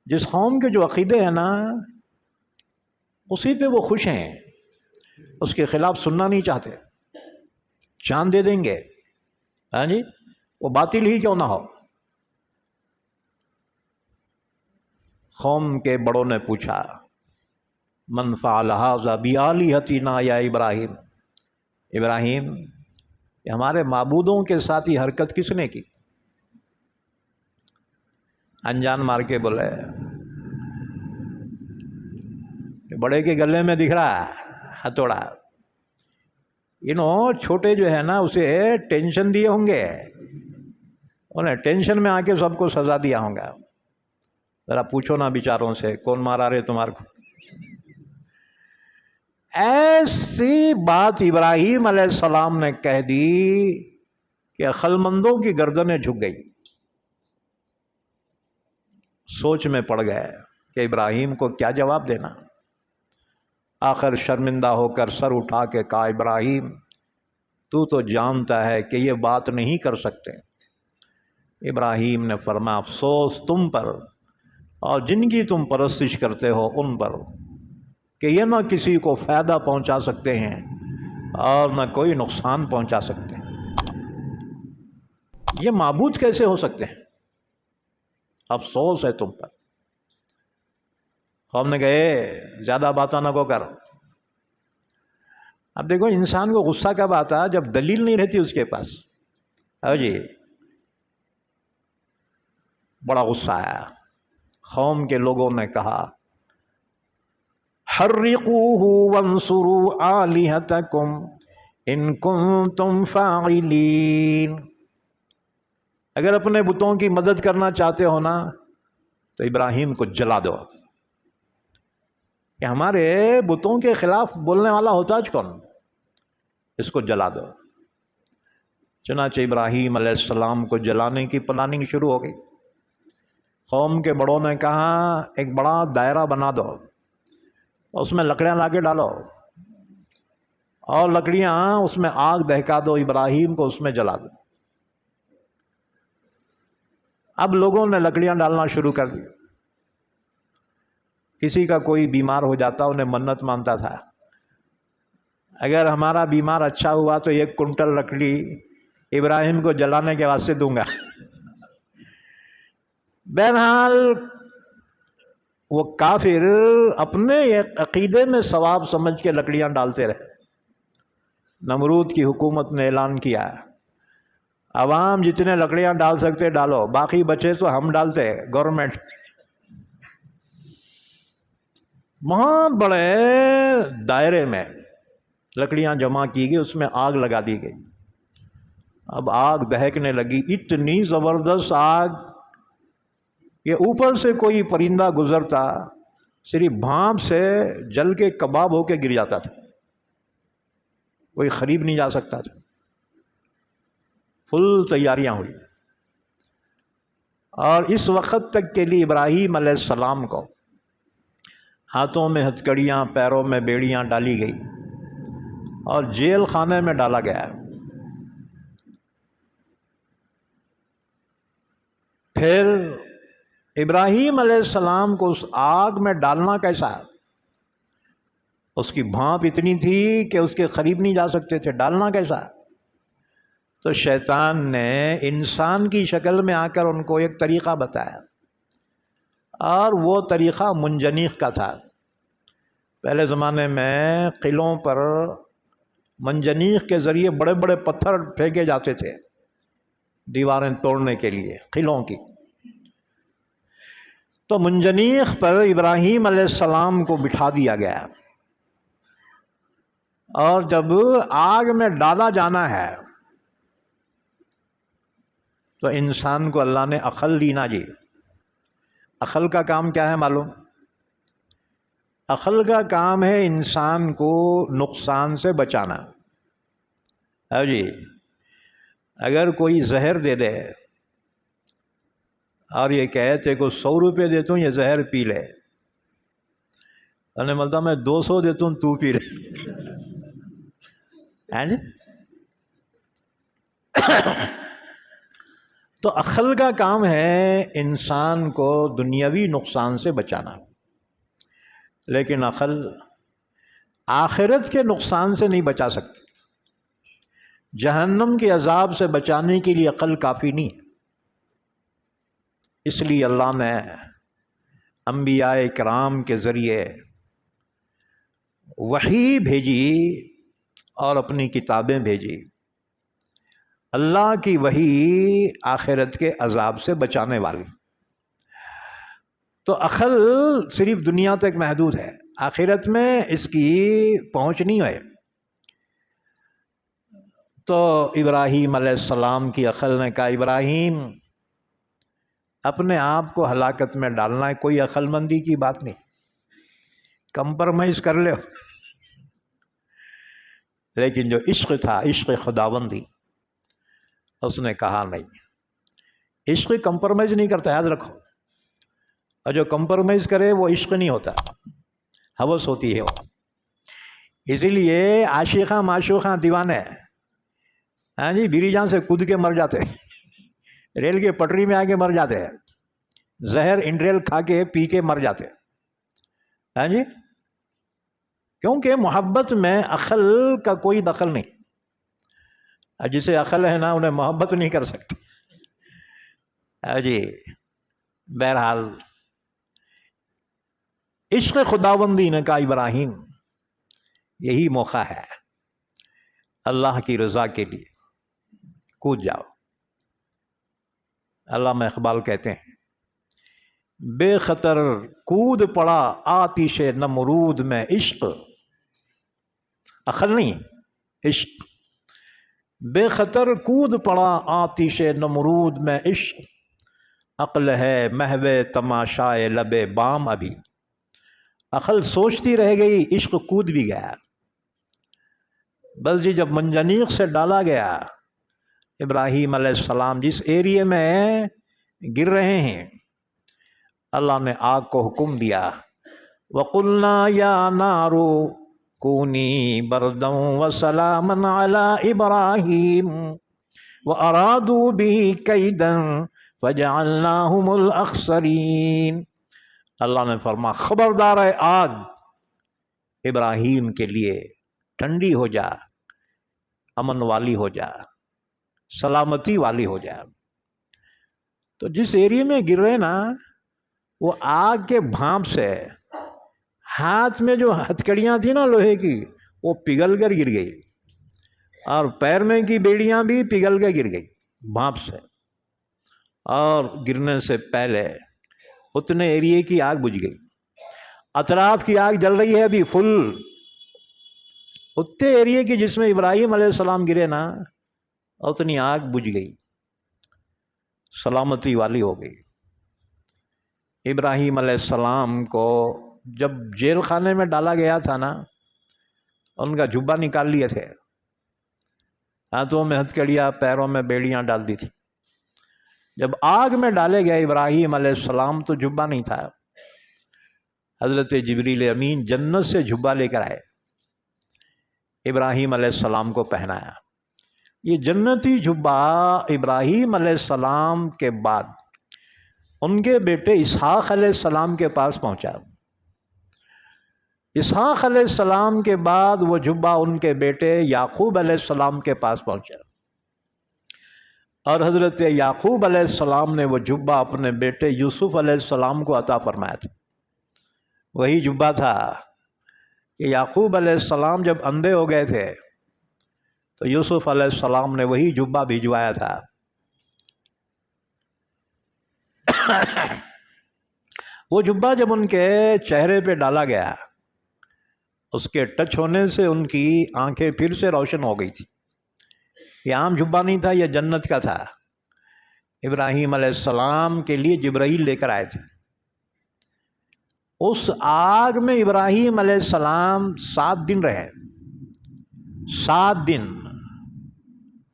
جس قوم کے جو عقیدے ہیں نا اسی پہ وہ خوش ہیں، اس کے خلاف سننا نہیں چاہتے، جان دے دیں گے، ہاں جی، وہ باطل ہی کیوں نہ ہو۔ قوم کے بڑوں نے پوچھا من فعل ھذا بآلہتنا یا ابراہیم، ابراہیم یہ ہمارے معبودوں کے ساتھ یہ حرکت کس نے کی؟ انجان مار کے بولے بڑے کے گلے میں دکھ رہا ہتھوڑا، چھوٹے جو ہے نا اسے ٹینشن دیے ہوں گے، انہیں ٹینشن میں آ کے سب کو سزا دیا ہوں گا۔ ذرا پوچھو نا بیچاروں سے کون مارا رہے تمہارے کو؟ ایسی بات ابراہیم علیہ السلام نے کہہ دی کہ عقلمندوں کی گردنیں جھک گئی، سوچ میں پڑ گئے کہ ابراہیم کو کیا جواب دینا۔ آخر شرمندہ ہو کر سر اٹھا کے کہا ابراہیم تو جانتا ہے کہ یہ بات نہیں کر سکتے۔ ابراہیم نے فرمایا افسوس تم پر اور جن کی تم پرستش کرتے ہو ان پر کہ یہ نہ کسی کو فائدہ پہنچا سکتے ہیں اور نہ کوئی نقصان پہنچا سکتے ہیں، یہ معبود کیسے ہو سکتے ہیں؟ افسوس ہے تم پر۔ قوم نے کہے زیادہ باتیں نہ کو کر۔ اب دیکھو انسان کو غصہ کب آتا ہے؟ جب دلیل نہیں رہتی اس کے پاس۔ جی بڑا غصہ آیا، قوم کے لوگوں نے کہا حرقوہ وانصروا آلہتکم ان کنتم فاعلین، اگر اپنے بتوں کی مدد کرنا چاہتے ہو نا تو ابراہیم کو جلا دو۔ کہ ہمارے بتوں کے خلاف بولنے والا ہوتا ہے کون؟ اس کو جلا دو۔ چنانچہ ابراہیم علیہ السلام کو جلانے کی پلاننگ شروع ہو گئی۔ قوم کے بڑوں نے کہا ایک بڑا دائرہ بنا دو، اس میں لکڑیاں لا کے ڈالو اور لکڑیاں اس میں آگ دہکا دو، ابراہیم کو اس میں جلا دو۔ اب لوگوں نے لکڑیاں ڈالنا شروع کر دی۔ کسی کا کوئی بیمار ہو جاتا انہیں منت مانتا تھا، اگر ہمارا بیمار اچھا ہوا تو 1 کنٹل لکڑی ابراہیم کو جلانے کے واسطے دوں گا۔ بہرحال وہ کافر اپنے عقیدے میں ثواب سمجھ کے لکڑیاں ڈالتے رہے۔ نمرود کی حکومت نے اعلان کیا عوام جتنے لکڑیاں ڈال سکتے ڈالو، باقی بچے تو ہم ڈالتے، گورنمنٹ۔ بہت بڑے دائرے میں لکڑیاں جمع کی گئی، اس میں آگ لگا دی گئی۔ اب آگ دہکنے لگی، اتنی زبردست آگ کہ اوپر سے کوئی پرندہ گزرتا صرف بھانپ سے جل کے کباب ہو کے گر جاتا تھا، کوئی قریب نہیں جا سکتا تھا۔ فل تیاریاں ہوئی، اور اس وقت تک کے لیے ابراہیم علیہ السلام کو ہاتھوں میں ہتھکڑیاں، پیروں میں بیڑیاں ڈالی گئی اور جیل خانے میں ڈالا گیا۔ پھر ابراہیم علیہ السلام کو اس آگ میں ڈالنا کیسا؟ اس کی بھانپ اتنی تھی کہ اس کے قریب نہیں جا سکتے تھے، ڈالنا کیسا؟ تو شیطان نے انسان کی شکل میں آ کر ان کو ایک طریقہ بتایا، اور وہ طریقہ منجنیق کا تھا۔ پہلے زمانے میں قلعوں پر منجنیق کے ذریعے بڑے بڑے پتھر پھینکے جاتے تھے، دیواریں توڑنے کے لیے قلعوں کی۔ تو منجنیق پر ابراہیم علیہ السلام کو بٹھا دیا گیا، اور جب آگ میں ڈالا جانا ہے تو انسان کو اللہ نے عقل دی نا جی۔ عقل کا کام کیا ہے معلوم؟ عقل کا کام ہے انسان کو نقصان سے بچانا۔ جی اگر کوئی زہر دے دے اور یہ کہے تے کو 100 روپے دیتا ہوں یہ زہر پی لے، انہیں ملتا میں 200 دیتا ہوں تو پی لے، جی تو عقل کا کام ہے انسان کو دنیاوی نقصان سے بچانا، لیکن عقل آخرت کے نقصان سے نہیں بچا سکتی۔ جہنم کے عذاب سے بچانے کے لیے عقل کافی نہیں ہے۔ اس لیے اللہ نے انبیاء کرام کے ذریعے وحی بھیجی اور اپنی کتابیں بھیجی۔ اللہ کی وحی آخرت کے عذاب سے بچانے والی۔ تو عقل صرف دنیا تک محدود ہے، آخرت میں اس کی پہنچ نہیں ہے۔ تو ابراہیم علیہ السلام کی عقل نے کہا ابراہیم اپنے آپ کو ہلاکت میں ڈالنا ہے، کوئی عقل مندی کی بات نہیں، کمپرمائز کر لے۔ لیکن جو عشق تھا، عشق خداوندی، اس نے کہا نہیں، عشق کمپرمائز نہیں کرتا، یاد رکھو، اور جو کمپرمائز کرے وہ عشق نہیں ہوتا، ہوس ہوتی ہے وہ۔ اسی لیے عاشقاں معشوقاں دیوانے، ہاں جی، بیری جان سے کود کے مر جاتے، ریل کے پٹری میں آ کے مر جاتے ہیں، زہر انڈریل کھا کے پی کے مر جاتے، ہاں جی، کیونکہ محبت میں عقل کا کوئی دخل نہیں۔ جسے عقل ہے نا انہیں محبت نہیں کر سکتے۔ جی بہرحال عشق خداوندی نے کہا ابراہیم یہی موقع ہے اللہ کی رضا کے لیے، کود جاؤ۔ علامہ اقبال کہتے ہیں بے خطر کود پڑا آتش نمرود میں عشق، عقل نہیں عشق، بے خطر کود پڑا آتش نمرود میں عشق، عقل ہے محو تماشائے لب بام ابھی، عقل سوچتی رہ گئی، عشق کود بھی گیا۔ بس جی جب منجنیق سے ڈالا گیا، ابراہیم علیہ السلام جس ایریے میں گر رہے ہیں، اللہ نے آگ کو حکم دیا وَقُلْنَا يَا نَارُ كُونِي بَرْدًا وَسَلَامًا عَلَىٰ إِبْرَاهِيمَ وَأَرَادُوا بِهِ كَيْدًا فَجَعَلْنَاهُمُ الْأَخْسَرِينَ۔ اللہ نے فرمایا خبردار ہے آگ ابراہیم کے لیے ٹھنڈی ہو جا، امن والی ہو جا، سلامتی والی ہو جا۔ تو جس ایریے میں گر رہے نا، وہ آگ کے بھانپ سے ہاتھ میں جو ہتھکڑیاں تھیں نا لوہے کی، وہ پگھل کر گر گئی، اور پیر میں کی بیڑیاں بھی پگھل کر گر گئی بھانپ سے، اور گرنے سے پہلے اتنے ایریے کی آگ بجھ گئی۔ اطراف کی آگ جل رہی ہے ابھی فل، اتنے ایریے کی جس میں ابراہیم علیہ السلام گرے نا، اتنی آگ بجھ گئی، سلامتی والی ہو گئی۔ ابراہیم علیہ السلام کو جب جیل خانے میں ڈالا گیا تھا نا، ان کا جبہ نکال لیے تھے، ہاتھوں میں ہتھکڑیاں، پیروں میں بیڑیاں ڈال دی تھی۔ جب آگ میں ڈالے گئے ابراہیم علیہ السلام تو جبہ نہیں تھا، حضرت جبریل امین جنت سے جبہ لے کر آئے، ابراہیم علیہ السلام کو پہنایا۔ یہ جنتی جبہ ابراہیم علیہ السلام کے بعد ان کے بیٹے اسحاق علیہ السلام کے پاس پہنچا۔ اسحاق علیہ السلام کے بعد وہ جبہ ان کے بیٹے یعقوب علیہ السلام کے پاس پہنچا، اور حضرت یعقوب علیہ السلام نے وہ جبہ اپنے بیٹے یوسف علیہ السلام کو عطا فرمایا تھا۔ وہی جبہ تھا کہ یعقوب علیہ السلام جب اندھے ہو گئے تھے تو یوسف علیہ السلام نے وہی جبہ بھجوایا تھا وہ جبہ جب ان کے چہرے پہ ڈالا گیا، اس کے ٹچ ہونے سے ان کی آنکھیں پھر سے روشن ہو گئی تھی۔ یہ عام جبہ نہیں تھا، یہ جنت کا تھا۔ ابراہیم علیہ السلام کے لیے جبرائیل لے کر آئے تھے۔ اس آگ میں ابراہیم علیہ السلام 7 دن رہے۔ 7 دن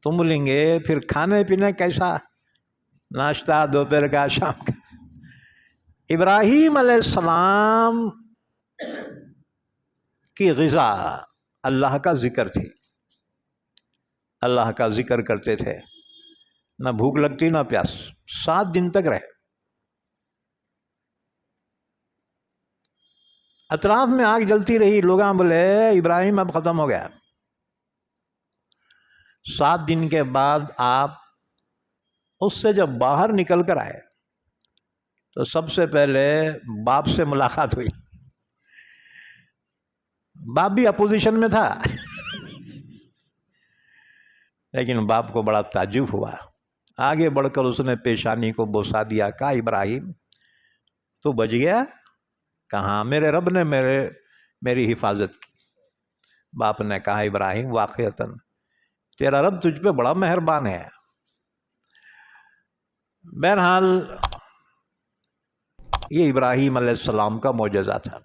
تم بولیں گے پھر کھانے پینے کیسا؟ ناشتہ دوپہر کا، شام کا۔ ابراہیم علیہ السلام کی غذا اللہ کا ذکر تھی، اللہ کا ذکر کرتے تھے، نہ بھوک لگتی نہ پیاس۔ 7 دن تک رہے۔ اطراف میں آگ جلتی رہی، لوگ بولے ابراہیم اب ختم ہو گیا۔ 7 دن کے بعد آپ اس سے جب باہر نکل کر آئے تو سب سے پہلے باپ سے ملاقات ہوئی۔ باپ بھی اپوزیشن میں تھا لیکن باپ کو بڑا تعجب ہوا۔ آگے بڑھ کر اس نے پیشانی کو بوسا دیا، کہا ابراہیم تو بچ گیا؟ کہاں، میرے رب نے میری حفاظت کی۔ باپ نے کہا ابراہیم واقعتاً تیرا رب تجھ پہ بڑا مہربان ہے۔ بہرحال یہ ابراہیم علیہ السلام کا معجزہ تھا۔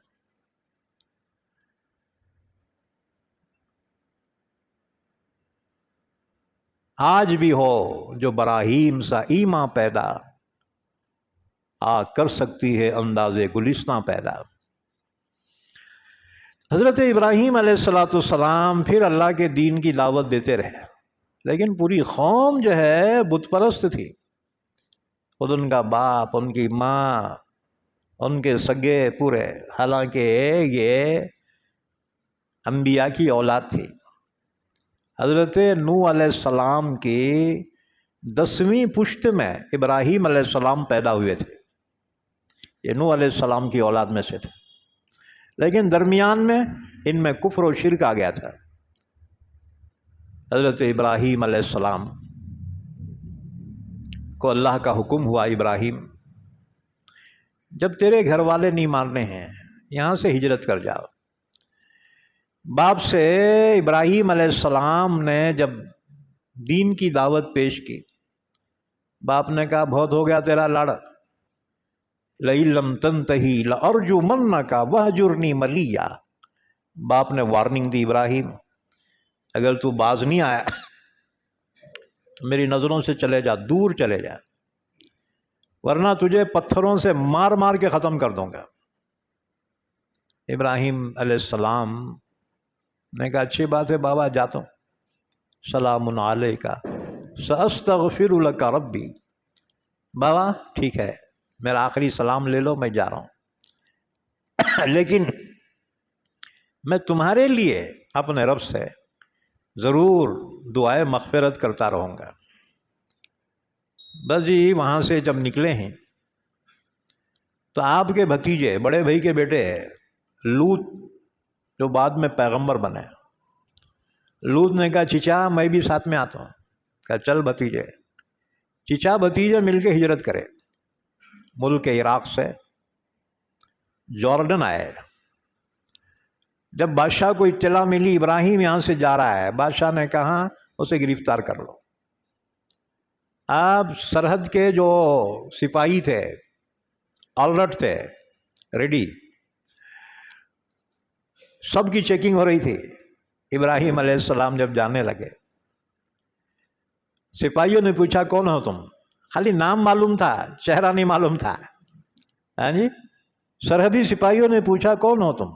آج بھی ہو جو براہیم سا ایمان پیدا، کر سکتی ہے انداز گلستاں پیدا۔ حضرت ابراہیم علیہ السلام پھر اللہ کے دین کی دعوت دیتے رہے، لیکن پوری قوم جو ہے بت پرست تھی۔ خود ان کا باپ، ان کی ماں، ان کے سگے پورے، حالانکہ یہ انبیاء کی اولاد تھی۔ حضرت نوح علیہ السلام کی 10ویں پشت میں ابراہیم علیہ السلام پیدا ہوئے تھے۔ یہ نوح علیہ السلام کی اولاد میں سے تھے، لیکن درمیان میں ان میں کفر و شرک آ گیا تھا۔ حضرت ابراہیم علیہ السلام کو اللہ کا حکم ہوا، ابراہیم جب تیرے گھر والے نہیں ماننے ہیں یہاں سے ہجرت کر جاؤ۔ باپ سے ابراہیم علیہ السلام نے جب دین کی دعوت پیش کی، باپ نے کہا بہت ہو گیا تیرا لڑ، لَئِن لَّمْ تَنْتَهِ لَأَرْجُمَنَّكَ وَاهْجُرْنِي مَلِيًّا۔ باپ نے وارننگ دی، ابراہیم اگر تو باز نہیں آیا تو میری نظروں سے چلے جا، دور چلے جا، ورنہ تجھے پتھروں سے مار مار کے ختم کر دوں گا۔ ابراہیم علیہ السلام نے کہا اچھی بات ہے بابا، جاتا ہوں، سلام علیک ساستغفر لک ربی۔ بابا ٹھیک ہے، میرا آخری سلام لے لو، میں جا رہا ہوں، لیکن میں تمہارے لیے اپنے رب سے ضرور دعائے مغفرت کرتا رہوں گا۔ بس جی وہاں سے جب نکلے ہیں تو آپ کے بھتیجے، بڑے بھائی کے بیٹے لوط، جو بعد میں پیغمبر بنے، لوط نے کہا چچا میں بھی ساتھ میں آتا ہوں۔ کہا چل بھتیجے۔ چچا بھتیجے مل کے ہجرت کرے، ملک عراق سے جارڈن آئے۔ جب بادشاہ کو اطلاع ملی ابراہیم یہاں سے جا رہا ہے، بادشاہ نے کہا اسے گرفتار کر لو۔ آپ سرحد کے جو سپاہی تھے آلرٹ تھے، ریڈی، سب کی چیکنگ ہو رہی تھی۔ ابراہیم علیہ السلام جب جانے لگے، سپاہیوں نے پوچھا کون ہو تم؟ خالی نام معلوم تھا، چہرہ نہیں معلوم تھا۔ ہاں جی، سرحدی سپاہیوں نے پوچھا کون ہو تم؟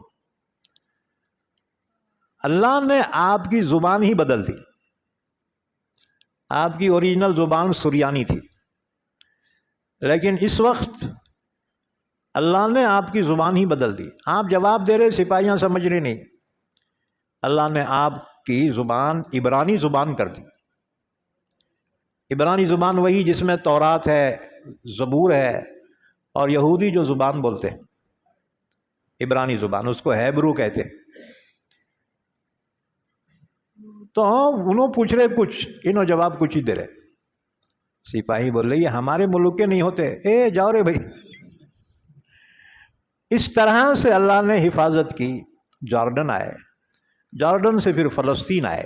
اللہ نے آپ کی زبان ہی بدل دی۔ آپ کی اوریجنل زبان سریانی تھی، لیکن اس وقت اللہ نے آپ کی زبان ہی بدل دی۔ آپ جواب دے رہے، سپاہیاں سمجھ رہے نہیں، اللہ نے آپ کی زبان عبرانی زبان کر دی۔ عبرانی زبان وہی جس میں تورات ہے، زبور ہے، اور یہودی جو زبان بولتے ہیں عبرانی زبان، اس کو ہیبرو کہتے ہیں۔ تو انہوں پوچھ رہے کچھ، انہوں جواب کچھ ہی دے رہے۔ سپاہی بولے یہ ہمارے ملک کے نہیں ہوتے، اے جاؤ رے بھائی۔ اس طرح سے اللہ نے حفاظت کی۔ جارڈن آئے، جارڈن سے پھر فلسطین آئے،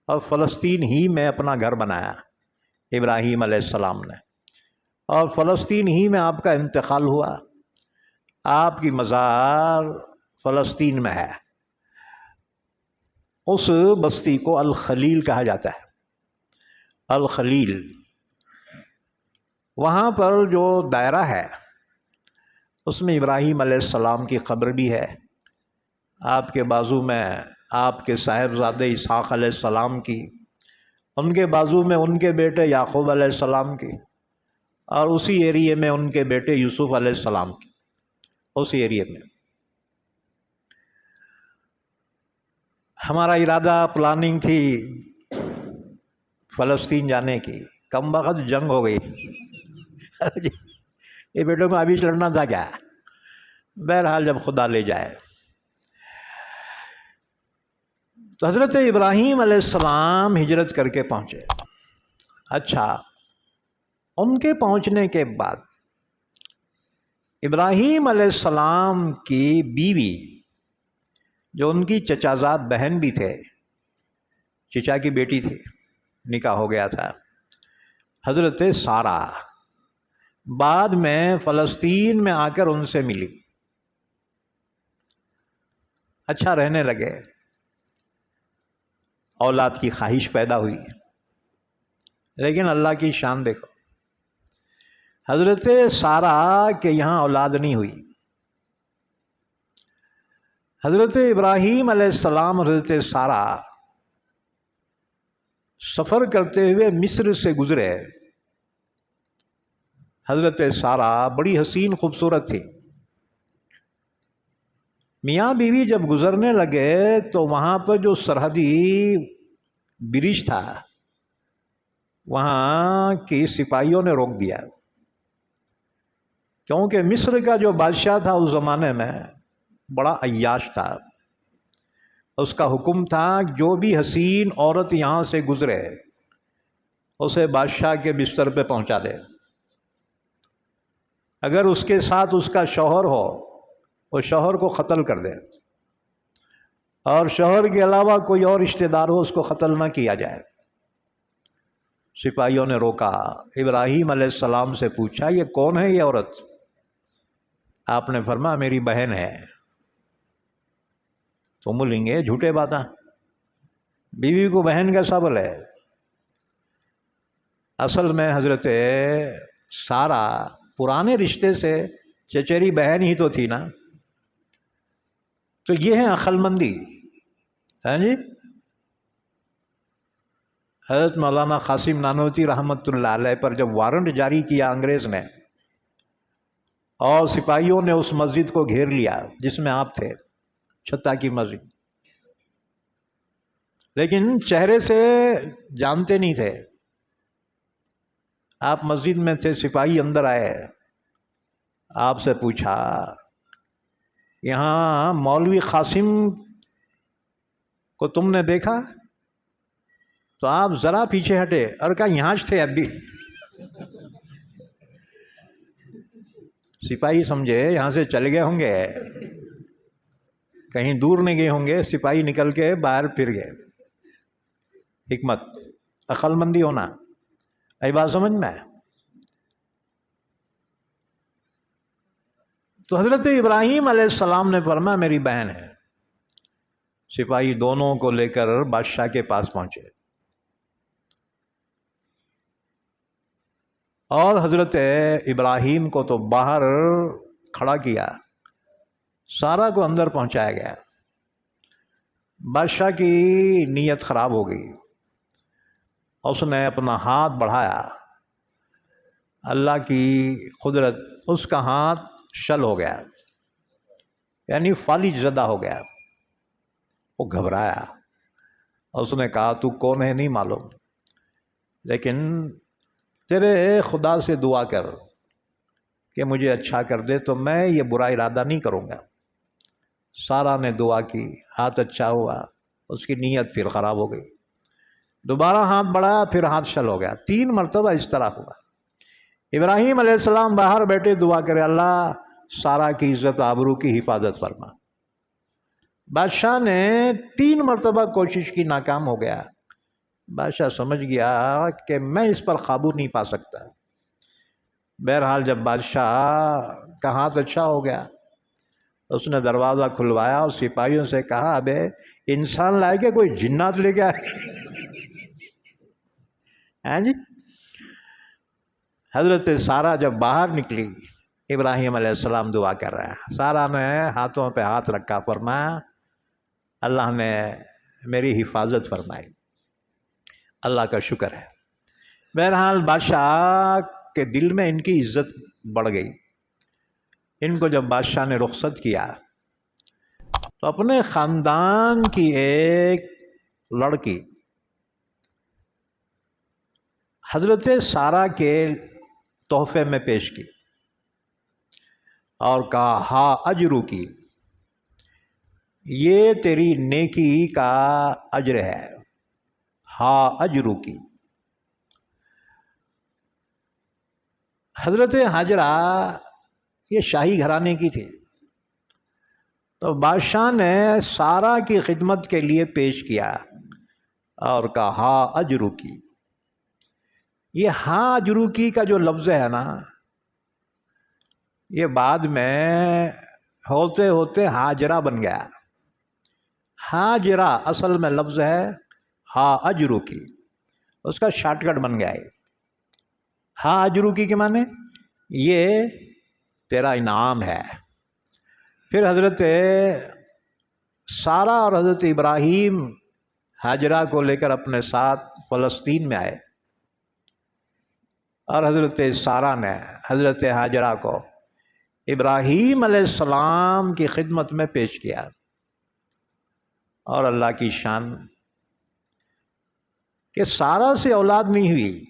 اور فلسطین ہی میں اپنا گھر بنایا ابراہیم علیہ السلام نے، اور فلسطین ہی میں آپ کا انتقال ہوا۔ آپ کی مزار فلسطین میں ہے، اس بستی کو الخلیل کہا جاتا ہے، الخلیل۔ وہاں پر جو دائرہ ہے اس میں ابراہیم علیہ السلام کی قبر بھی ہے، آپ کے بازو میں آپ کے صاحبزادے اسحاق علیہ السلام کی، ان کے بازو میں ان کے بیٹے یعقوب علیہ السلام کی، اور اسی ایریے میں ان کے بیٹے یوسف علیہ السلام کی، اسی ایریے میں۔ ہمارا ارادہ پلاننگ تھی فلسطین جانے کی، کم وقت جنگ ہو گئی۔ یہ بیٹوں کو ابھی لڑنا تھا کیا؟ بہرحال جب خدا لے جائے۔ تو حضرت ابراہیم علیہ السلام ہجرت کر کے پہنچے۔ اچھا، ان کے پہنچنے کے بعد ابراہیم علیہ السلام کی بیوی، جو ان کی چچازاد بہن بھی تھے، چچا کی بیٹی تھی، نکاح ہو گیا تھا، حضرت سارہ، بعد میں فلسطین میں آ کر ان سے ملی، اچھا رہنے لگے، اولاد کی خواہش پیدا ہوئی۔ لیکن اللہ کی شان دیکھو، حضرت سارہ کے یہاں اولاد نہیں ہوئی۔ حضرت ابراہیم علیہ السلام، حضرت سارہ سفر کرتے ہوئے مصر سے گزرے۔ حضرت سارہ بڑی حسین خوبصورت تھی۔ میاں بیوی جب گزرنے لگے تو وہاں پر جو سرحدی برج تھا، وہاں کی سپاہیوں نے روک دیا، کیونکہ مصر کا جو بادشاہ تھا اس زمانے میں بڑا عیاش تھا۔ اس کا حکم تھا جو بھی حسین عورت یہاں سے گزرے اسے بادشاہ کے بستر پہ پہنچا دے، اگر اس کے ساتھ اس کا شوہر ہو وہ شوہر کو قتل کر دے، اور شوہر کے علاوہ کوئی اور رشتہ دار ہو اس کو قتل نہ کیا جائے۔ سپاہیوں نے روکا، ابراہیم علیہ السلام سے پوچھا یہ کون ہے یہ عورت؟ آپ نے فرمایا میری بہن ہے۔ تم بولیں گے جھوٹے باتاں، بیوی کو بہن کیسا بولے؟ اصل میں حضرت سارہ پرانے رشتے سے چچیری بہن ہی تو تھی نا۔ تو یہ ہے عقل مندی، ہاں جی۔ حضرت مولانا قاسم نانوتوی رحمۃ اللہ علیہ پر جب وارنٹ جاری کیا انگریز نے، اور سپاہیوں نے اس مسجد کو گھیر لیا جس میں آپ تھے، چھتا کی مسجد، لیکن چہرے سے جانتے نہیں تھے، آپ مسجد میں تھے، سپاہی اندر آئے، آپ سے پوچھا یہاں مولوی قاسم کو تم نے دیکھا؟ تو آپ ذرا پیچھے ہٹے اور کہا یہاں تھے اب بھی۔ سپاہی سمجھے یہاں سے چل گئے ہوں گے، کہیں دور نہیں گئے ہوں گے، سپاہی نکل کے باہر پھر گئے۔ حکمت، عقل مندی ہونا، ای بات سمجھ میں؟ تو حضرت ابراہیم علیہ السلام نے فرمایا میری بہن ہے۔ سپاہی دونوں کو لے کر بادشاہ کے پاس پہنچے، اور حضرت ابراہیم کو تو باہر کھڑا کیا، سارہ کو اندر پہنچایا گیا۔ بادشاہ کی نیت خراب ہو گئی، اس نے اپنا ہاتھ بڑھایا، اللہ کی قدرت، اس کا ہاتھ شل ہو گیا، یعنی فالج زدہ ہو گیا۔ وہ گھبرایا، اس نے کہا تو کون ہے نہیں معلوم، لیکن تیرے خدا سے دعا کر کہ مجھے اچھا کر دے تو میں یہ برا ارادہ نہیں کروں گا۔ سارہ نے دعا کی، ہاتھ اچھا ہوا، اس کی نیت پھر خراب ہو گئی۔ دوبارہ ہاتھ بڑھایا، پھر ہاتھ شل ہو گیا، 3 مرتبہ اس طرح ہوا۔ ابراہیم علیہ السلام باہر بیٹھے دعا کرے، اللہ سارا کی عزت آبرو کی حفاظت فرما۔ بادشاہ نے 3 مرتبہ کوشش کی، ناکام ہو گیا۔ بادشاہ سمجھ گیا کہ میں اس پر قابو نہیں پا سکتا۔ بہرحال جب بادشاہ کا ہاتھ اچھا ہو گیا، اس نے دروازہ کھلوایا اور سپاہیوں سے کہا، ابے انسان لائے کہ کوئی جنات لے کے آئے؟ ہاں جی۔ حضرت سارہ جب باہر نکلی، ابراہیم علیہ السلام دعا کر رہا ہے، سارہ نے ہاتھوں پہ ہاتھ رکھا، فرمایا اللہ نے میری حفاظت فرمائی، اللہ کا شکر ہے۔ بہرحال بادشاہ کے دل میں ان کی عزت بڑھ گئی۔ ان کو جب بادشاہ نے رخصت کیا تو اپنے خاندان کی ایک لڑکی حضرت سارہ کے تحفے میں پیش کی اور کہا، ہا اجرو کی، یہ تیری نیکی کا اجر ہے، ہا اجرو کی۔ حضرت ہاجرہ یہ شاہی گھرانے کی تھی، تو بادشاہ نے سارہ کی خدمت کے لیے پیش کیا اور کہا، ہا اجرو کی۔ یہ ہا اجرو کی کا جو لفظ ہے نا، یہ بعد میں ہوتے ہوتے ہاجرہ بن گیا۔ ہاجرہ اصل میں لفظ ہے ہا اجرو کی، اس کا شارٹ کٹ بن گیا ہے۔ ہا اجرو کی کے معنی یہ تیرا انعام ہے۔ پھر حضرت سارہ اور حضرت ابراہیم ہاجرہ کو لے کر اپنے ساتھ فلسطین میں آئے، اور حضرت سارہ نے حضرت ہاجرہ کو ابراہیم علیہ السلام کی خدمت میں پیش کیا۔ اور اللہ کی شان کہ سارہ سے اولاد نہیں ہوئی۔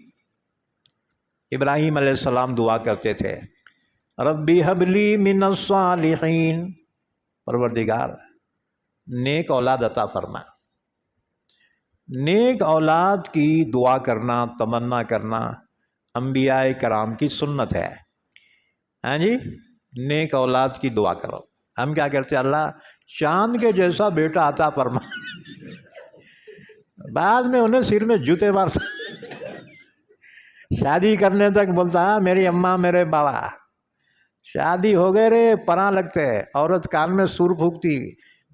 ابراہیم علیہ السلام دعا کرتے تھے، ربی ہب لی من الصالحین، پروردگار نیک اولاد عطا فرما۔ نیک اولاد کی دعا کرنا، تمنا کرنا انبیاء کرام کی سنت ہے۔ ہاں جی، نیک اولاد کی دعا کرو۔ ہم کیا کرتے، اللہ چاند کے جیسا بیٹا عطا فرما، بعد میں انہیں سر میں جوتے مارتا، شادی کرنے تک بولتا ہے میری اماں میرے بابا، شادی ہو گئے رے پراں لگتے، عورت کان میں سور پھونکتی،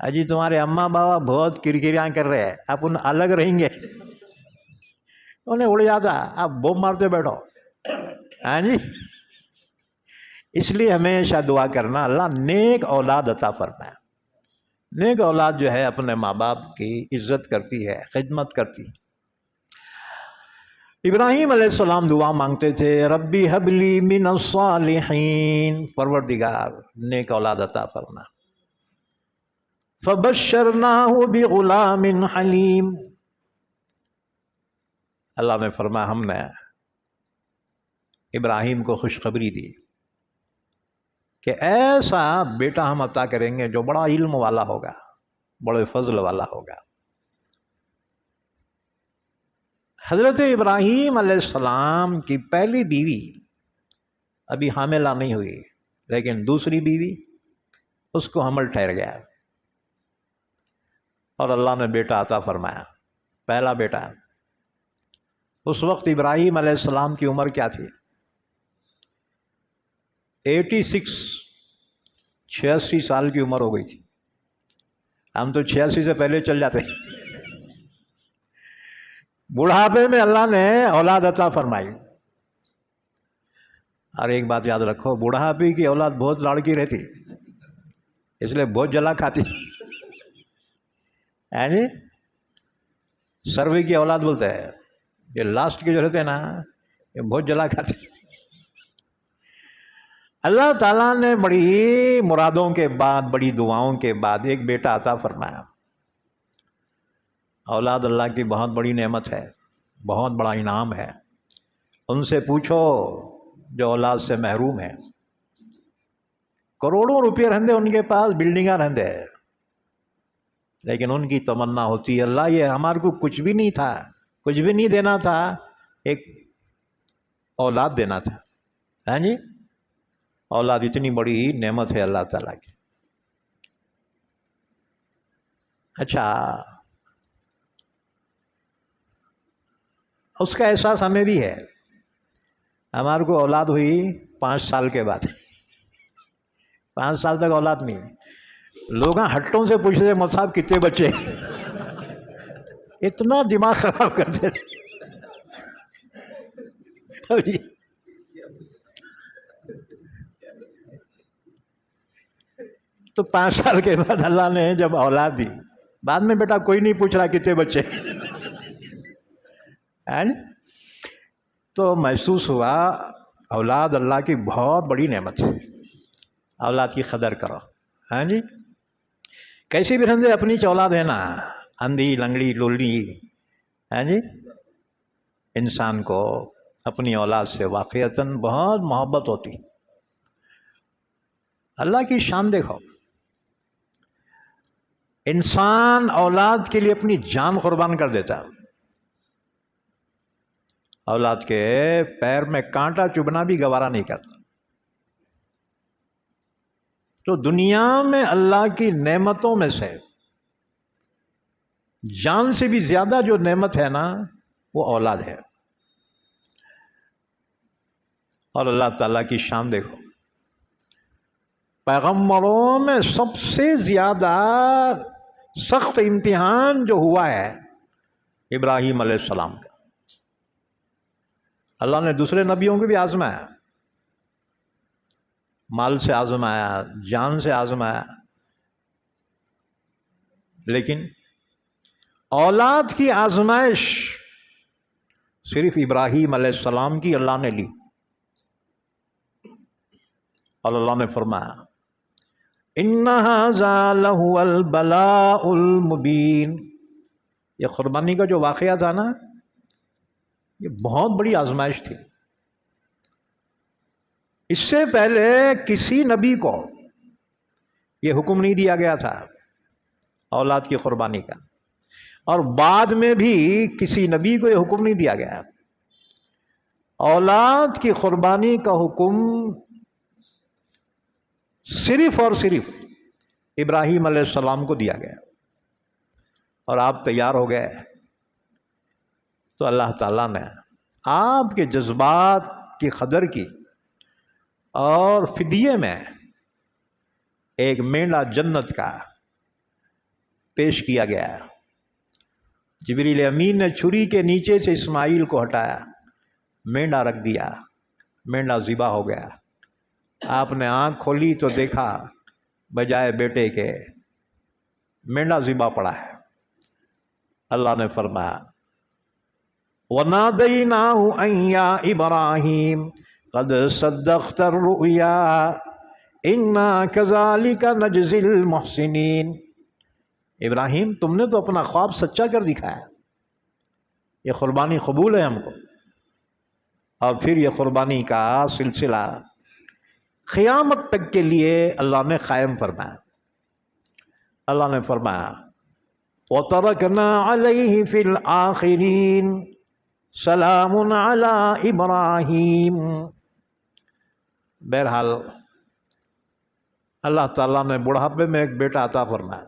اجی تمہارے اماں بابا بہت کرکریاں کر رہے ہیں، اپن الگ رہیں گے، انہیں اڑ جاتا، آپ بوم مارتے بیٹھو۔ ہاں جی، اس لیے ہمیشہ دعا کرنا، اللہ نیک اولاد عطا فرمائے۔ نیک اولاد جو ہے اپنے ماں باپ کی عزت کرتی ہے، خدمت کرتی ہے۔ ابراہیم علیہ السلام دعا مانگتے تھے، ربی ہب لی من الصالحین، پروردگار نیک اولاد عطا فرما۔ فبشرناہ بغلام حلیم، اللہ نے فرمایا ہم نے ابراہیم کو خوشخبری دی کہ ایسا بیٹا ہم عطا کریں گے جو بڑا علم والا ہوگا، بڑے فضل والا ہوگا۔ حضرت ابراہیم علیہ السلام کی پہلی بیوی ابھی حاملہ نہیں ہوئی، لیکن دوسری بیوی اس کو حمل ٹھہر گیا، اور اللہ نے بیٹا عطا فرمایا، پہلا بیٹا۔ اس وقت ابراہیم علیہ السلام کی عمر کیا تھی؟ 86 سال کی عمر ہو گئی تھی۔ ہم تو 86 سے پہلے چل جاتے۔ بڑھاپے میں اللہ نے اولاد عطا فرمائی۔ اور ایک بات یاد رکھو، بڑھاپے کی اولاد بہت لاڑکی رہتی، اس لیے بہت جلا کھاتی۔ جی، سروے کی اولاد بولتے ہیں، یہ لاسٹ کے جو رہتے ہیں نا، یہ بہت جلا کھاتے۔ اللہ تعالیٰ نے بڑی مرادوں کے بعد، بڑی دعاؤں کے بعد ایک بیٹا عطا فرمایا۔ اولاد اللہ کی بہت بڑی نعمت ہے، بہت بڑا انعام ہے۔ ان سے پوچھو جو اولاد سے محروم ہیں، کروڑوں روپے رہندے ان کے پاس، بلڈنگاں رہندے، لیکن ان کی تمنا ہوتی ہے، اللہ یہ ہمارے کو کچھ بھی نہیں تھا، کچھ بھی نہیں دینا تھا، ایک اولاد دینا تھا. ہاں جی، اولاد اتنی بڑی نعمت ہے اللہ تعالیٰ کی. اچھا، اس کا احساس ہمیں بھی ہے. ہمارے کو اولاد ہوئی 5 سال کے بعد. 5 سال تک اولاد نہیں. لوگ ہٹوں سے پوچھتے تھے مول صاحب کتنے بچے؟ اتنا دماغ خراب کرتے تھے. تو 5 سال کے بعد اللہ نے جب اولاد دی، بعد میں بیٹا کوئی نہیں پوچھ رہا کتنے بچے. تو محسوس ہوا اولاد اللہ کی بہت بڑی نعمت ہے. اولاد کی قدر کرو. ہاں جی، کیسی بھی رنجے اپنی اولاد ہے نا، اندھی لنگڑی لولی. ہاں جی، انسان کو اپنی اولاد سے واقعتاً بہت محبت ہوتی. اللہ کی شان دیکھو، انسان اولاد کے لیے اپنی جان قربان کر دیتا. اولاد کے پیر میں کانٹا چبھنا بھی گوارا نہیں کرتا. تو دنیا میں اللہ کی نعمتوں میں سے جان سے بھی زیادہ جو نعمت ہے نا وہ اولاد ہے. اور اللہ تعالیٰ کی شان دیکھو، پیغمبروں میں سب سے زیادہ سخت امتحان جو ہوا ہے ابراہیم علیہ السلام کا. اللہ نے دوسرے نبیوں کو بھی آزمایا، مال سے آزمایا، جان سے آزمایا، لیکن اولاد کی آزمائش صرف ابراہیم علیہ السلام کی اللہ نے لی. اور اللہ نے فرمایا اِنَّ هَذَا لَهُوَ الْبَلَاءُ الْمُبِينُ. یہ قربانی کا جو واقعہ تھا نا، یہ بہت بڑی آزمائش تھی. اس سے پہلے کسی نبی کو یہ حکم نہیں دیا گیا تھا اولاد کی قربانی کا، اور بعد میں بھی کسی نبی کو یہ حکم نہیں دیا گیا. اولاد کی قربانی کا حکم صرف اور صرف ابراہیم علیہ السلام کو دیا گیا. اور آپ تیار ہو گئے تو اللہ تعالیٰ نے آپ کے جذبات کی قدر کی، اور فدیے میں ایک مینڈا جنت کا پیش کیا گیا. جبریل امین نے چھری کے نیچے سے اسماعیل کو ہٹایا، مینڈا رکھ دیا، مینڈا ذبح ہو گیا. آپ نے آنکھ کھولی تو دیکھا بجائے بیٹے کے مینڈا ذبح پڑا ہے. اللہ نے فرمایا وَنَادَيْنَاهُ أَن يَا إِبْرَاهِيمُ قَدْ صَدَّقْتَ الرُّؤْيَا إِنَّا كَذَلِكَ نَجْزِي الْمُحْسِنِينَ. ابراہیم تم نے تو اپنا خواب سچا کر دکھایا، یہ قربانی قبول ہے ہم کو. اور پھر یہ قربانی کا سلسلہ قیامت تک کے لیے اللہ نے قائم فرمایا. اللہ نے فرمایا وَتَرَكْنَا عَلَيْهِ فِي الْآخِرِينَ سَلَامٌ عَلَىٰ إِبْرَاهِيمَ. بہرحال اللہ تعالیٰ نے بڑھاپے میں ایک بیٹا عطا فرمایا،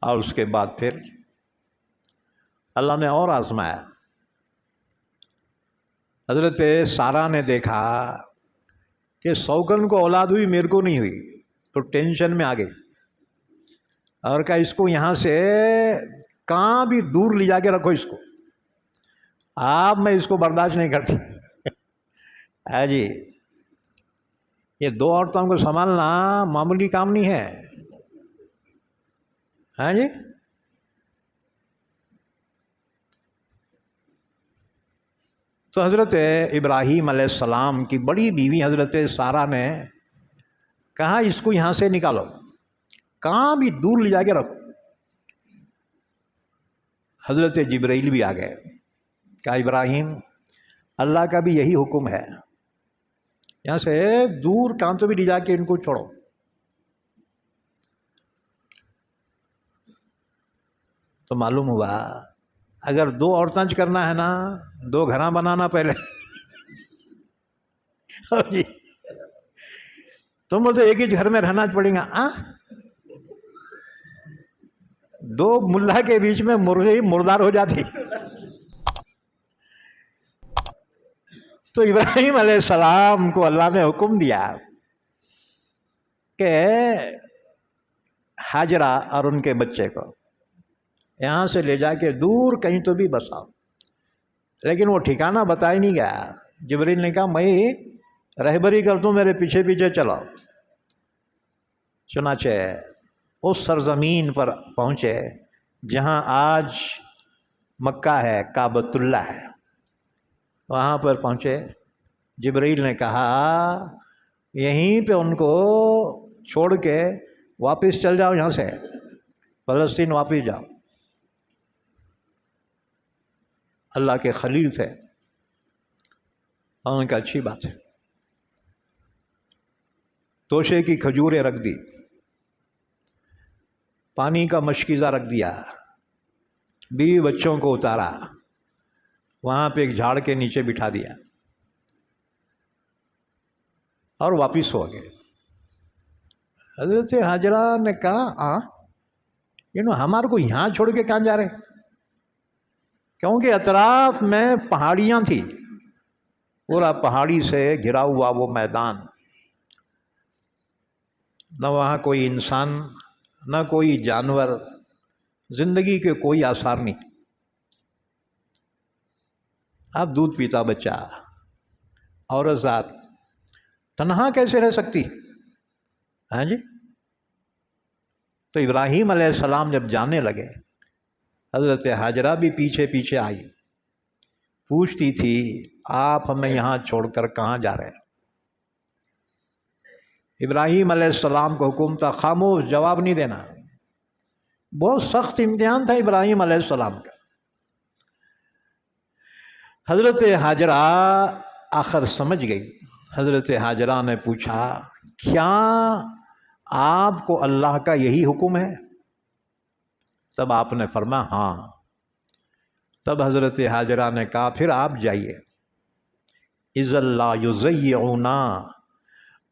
اور اس کے بعد پھر اللہ نے اور آزمایا. حضرت سارہ نے دیکھا کہ سوگن کو اولاد ہوئی، میرے کو نہیں ہوئی، تو ٹینشن میں آ گئی، اور کہا اس کو یہاں سے کہاں بھی دور لے جا کے رکھو اس کو، آپ میں اس کو برداشت نہیں کرتی. ہے جی، یہ 2 عورتوں کو سنبھالنا معمولی کام نہیں ہے. ہاں جی، تو حضرت ابراہیم علیہ السلام کی بڑی بیوی حضرت سارہ نے کہا اس کو یہاں سے نکالو، کہاں بھی دور لے جا کے رکھو. حضرت جبرائیل بھی آ گئے، کہا ابراہیم اللہ کا بھی یہی حکم ہے، یہاں سے دور کہاں تو بھی لے جا کے ان کو چھوڑو. تو معلوم ہوا اگر دو عورتیں کرنا ہے نا، دو گھراں بنانا پہلے جی تم بولتے ایک ہی گھر میں رہنا پڑے گا، دو ملا کے بیچ میں مرغی مردار ہو جاتی۔ تو ابراہیم علیہ السلام کو اللہ نے حکم دیا کہ ہاجرہ اور ان کے بچے کو یہاں سے لے جا کے دور کہیں تو بھی بساؤ، لیکن وہ ٹھکانہ بتایا نہیں گیا۔ جبریل نے کہا میں رہبری کرتا ہوں، میرے پیچھے پیچھے چلو۔ چنانچہ اس سرزمین پر پہنچے جہاں آج مکہ ہے، کعبۃ اللہ ہے، وہاں پر پہنچے۔ جبریل نے کہا یہیں پہ ان کو چھوڑ کے واپس چل جاؤ، یہاں سے فلسطین واپس جاؤ۔ اللہ کے خلیل تھے، ان کا اچھی بات ہے۔ توشے کی کھجوریں رکھ دی، پانی کا مشکیزہ رکھ دیا، بیوی بچوں کو اتارا، وہاں پہ ایک جھاڑ کے نیچے بٹھا دیا اور واپس ہو گئے۔ حضرت ہاجرہ نے کہا ہمارے کو یہاں چھوڑ کے کہاں جا رہے؟ کیونکہ اطراف میں پہاڑیاں تھی، پورا پہاڑی سے گھرا ہوا وہ میدان، نہ وہاں کوئی انسان نہ کوئی جانور، زندگی کے کوئی آثار نہیں۔ اب دودھ پیتا بچہ، عورت ذات تنہا کیسے رہ سکتی؟ ہاں جی۔ تو ابراہیم علیہ السلام جب جانے لگے، حضرت ہاجرہ بھی پیچھے پیچھے آئی، پوچھتی تھی آپ ہمیں یہاں چھوڑ کر کہاں جا رہے ہیں؟ ابراہیم علیہ السلام کو حکم تھا خاموش، جواب نہیں دینا۔ بہت سخت امتحان تھا ابراہیم علیہ السلام کا۔ حضرت ہاجرہ آخر سمجھ گئی۔ حضرت ہاجرہ نے پوچھا کیا آپ کو اللہ کا یہی حکم ہے؟ تب آپ نے فرمایا ہاں۔ تب حضرت ہاجرہ نے کہا پھر آپ جائیے، اذ اللہ یضیعنا،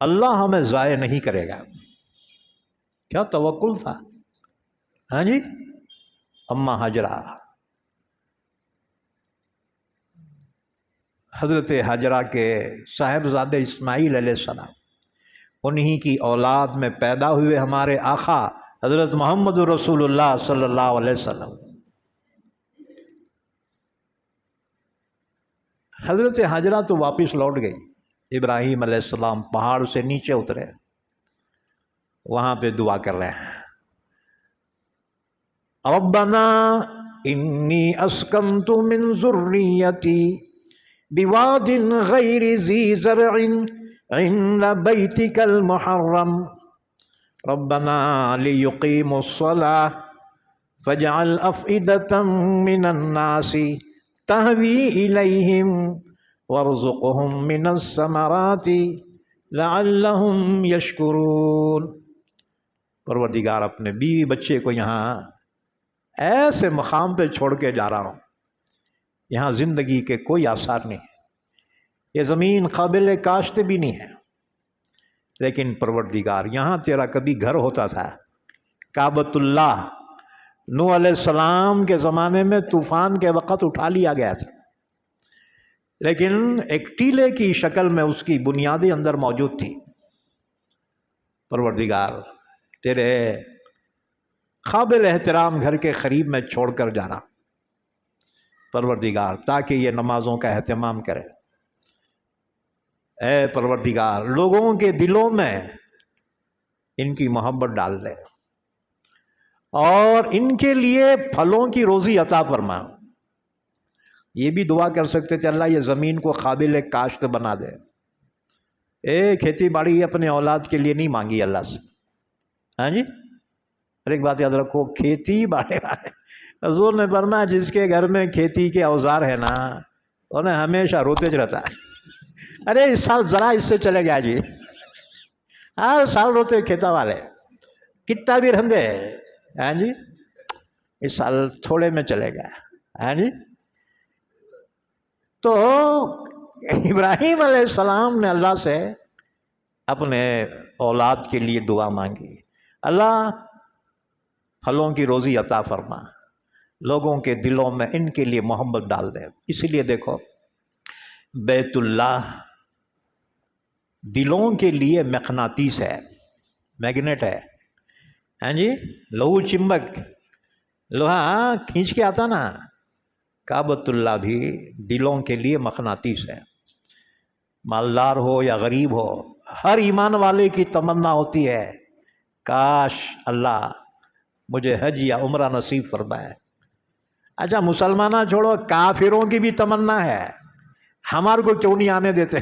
اللہ ہمیں ضائع نہیں کرے گا۔ کیا توکل تھا، ہاں جی۔ اما ہاجرہ، حضرت ہاجرہ کے صاحبزادے اسماعیل علیہ السلام، انہی کی اولاد میں پیدا ہوئے ہمارے آقا حضرت محمد رسول اللہ صلی اللہ علیہ وسلم۔ حضرت ہاجرہ تو واپس لوٹ گئی۔ ابراہیم علیہ السلام پہاڑ سے نیچے اترے، وہاں پہ دعا کر رہے ہیں ربنا انی اسکنت من ذریتی بواد غیر ذی زرع عند بیتک المحرم ربنا لیقیموا الصلاة فاجعل افئدة من الناس تہوی الیہم وارزقہم من الثمرات لعلہم یشکرون۔ پروردگار اپنے بیوی بچے کو یہاں ایسے مقام پہ چھوڑ کے جا رہا ہوں، یہاں زندگی کے کوئی آثار نہیں ہے، یہ زمین قابل کاشت بھی نہیں ہے، لیکن پروردگار یہاں تیرا کبھی گھر ہوتا تھا، کعبۃ اللہ نوح علیہ السلام کے زمانے میں طوفان کے وقت اٹھا لیا گیا تھا، لیکن ایک ٹیلے کی شکل میں اس کی بنیادیں اندر موجود تھی۔ پروردگار تیرے قابل احترام گھر کے قریب میں چھوڑ کر جا رہا پروردگار، تاکہ یہ نمازوں کا اہتمام کرے۔ اے پروردگار لوگوں کے دلوں میں ان کی محبت ڈال دے اور ان کے لیے پھلوں کی روزی عطا فرما۔ یہ بھی دعا کر سکتے تھے اللہ یہ زمین کو قابل کاشت بنا دے۔ کھیتی باڑی اپنے اولاد کے لیے نہیں مانگی اللہ سے، ہاں جی۔ اور ایک بات یاد رکھو، کھیتی باڑی والے حضور نے فرمایا جس کے گھر میں کھیتی کے اوزار ہے نا، انہیں ہمیشہ روتے رہتا ہے، ارے اس سال ذرا اس سے چلے گیا جی، ہر سال روتے کھیتا والے، کتنا بھی رہندے، ہاں جی، اس سال تھوڑے میں چلے گیا۔ ہاں جی. تو ابراہیم علیہ السلام نے اللہ سے اپنے اولاد کے لیے دعا مانگی، اللہ پھلوں کی روزی عطا فرما، لوگوں کے دلوں میں ان کے لیے محبت ڈال دے. اسی لیے دیکھو بیت اللہ دلوں کے لیے مقناطیس ہے، میگنیٹ ہے. ہاں جی، لہو چمبک، لوہا کھینچ کے آتا نا. کعبۃ اللہ بھی دلوں کے لیے مقناطیس ہے. مالدار ہو یا غریب ہو، ہر ایمان والے کی تمنا ہوتی ہے کاش اللہ مجھے حج یا عمرہ نصیب فرمائے. اچھا مسلمانہ چھوڑو، کافروں کی بھی تمنا ہے، ہمارے کو کیوں نہیں آنے دیتے؟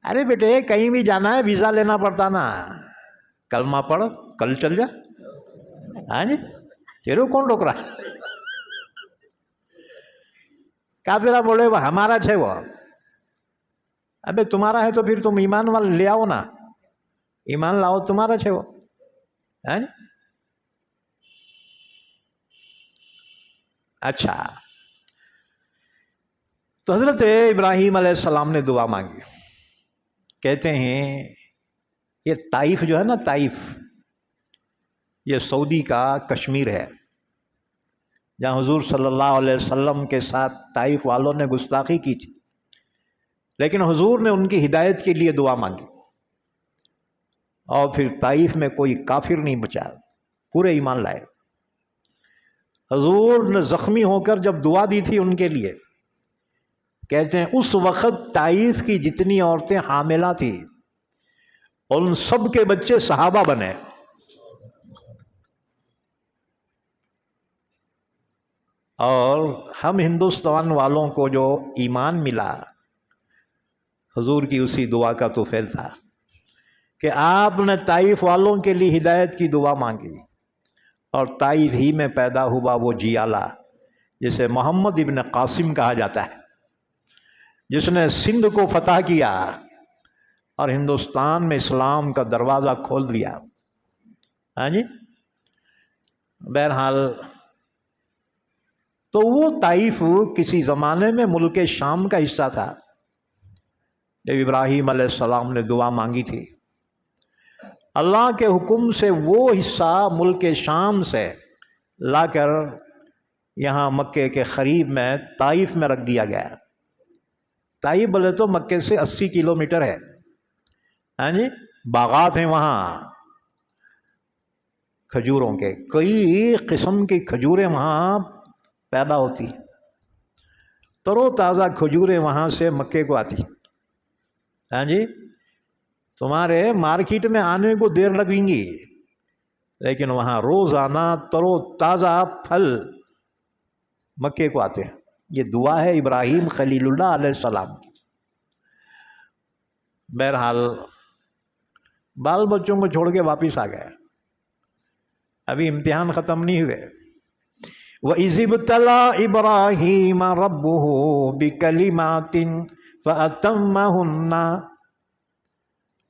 ارے بیٹے کہیں بھی جانا ہے ویزا لینا پڑتا نا. کلمہ پڑھ کل چل جا. ہاں جی، تیرے کون روک رہا؟ کافرہ بولے وہ ہمارا ہے وہ. ابے تمہارا ہے تو پھر تم ایمان والے لے آؤ نا، ایمان لاؤ، تمہارا ہے وہ. ہاں جی. اچھا، تو حضرت ابراہیم علیہ السلام نے دعا مانگی. کہتے ہیں یہ طائف جو ہے نا، طائف یہ سعودی کا کشمیر ہے، جہاں حضور صلی اللہ علیہ وسلم کے ساتھ طائف والوں نے گستاخی کی تھی، لیکن حضور نے ان کی ہدایت کے لیے دعا مانگی، اور پھر طائف میں کوئی کافر نہیں بچا، پورے ایمان لائے. حضور نے زخمی ہو کر جب دعا دی تھی ان کے لیے، کہتے ہیں اس وقت طائف کی جتنی عورتیں حاملہ تھیں ان سب کے بچے صحابہ بنے. اور ہم ہندوستان والوں کو جو ایمان ملا حضور کی اسی دعا کا تو فیض تھا کہ آپ نے طائف والوں کے لیے ہدایت کی دعا مانگی، اور طائف ہی میں پیدا ہوا وہ جیالہ جسے محمد ابن قاسم کہا جاتا ہے، جس نے سندھ کو فتح کیا اور ہندوستان میں اسلام کا دروازہ کھول دیا. ہاں جی. بہرحال تو وہ طائف کسی زمانے میں ملک شام کا حصہ تھا. جب ابراہیم علیہ السلام نے دعا مانگی تھی، اللہ کے حکم سے وہ حصہ ملک شام سے لا کر یہاں مکے کے قریب میں طائف میں رکھ دیا گیا. طائف بولے تو مکے سے 80 کلومیٹر ہے. ہاں جی. باغات ہیں وہاں کھجوروں کے، کئی قسم کی کھجوریں وہاں پیدا ہوتی، ترو تازہ کھجوریں وہاں سے مکے کو آتی. ہاں جی. تمہارے مارکیٹ میں آنے کو دیر لگیں گی، لیکن وہاں روزانہ ترو تازہ پھل مکے کو آتے ہیں. یہ دعا ہے ابراہیم خلیل اللہ علیہ السلام کی. بہرحال بال بچوں کو چھوڑ کے واپس آ گیا، ابھی امتحان ختم نہیں ہوئے. وَإِذِ ابْتَلَىٰ إِبْرَاهِيمَ رَبُّهُ بِكَلِمَاتٍ فَأَتَمَّهُنَّ.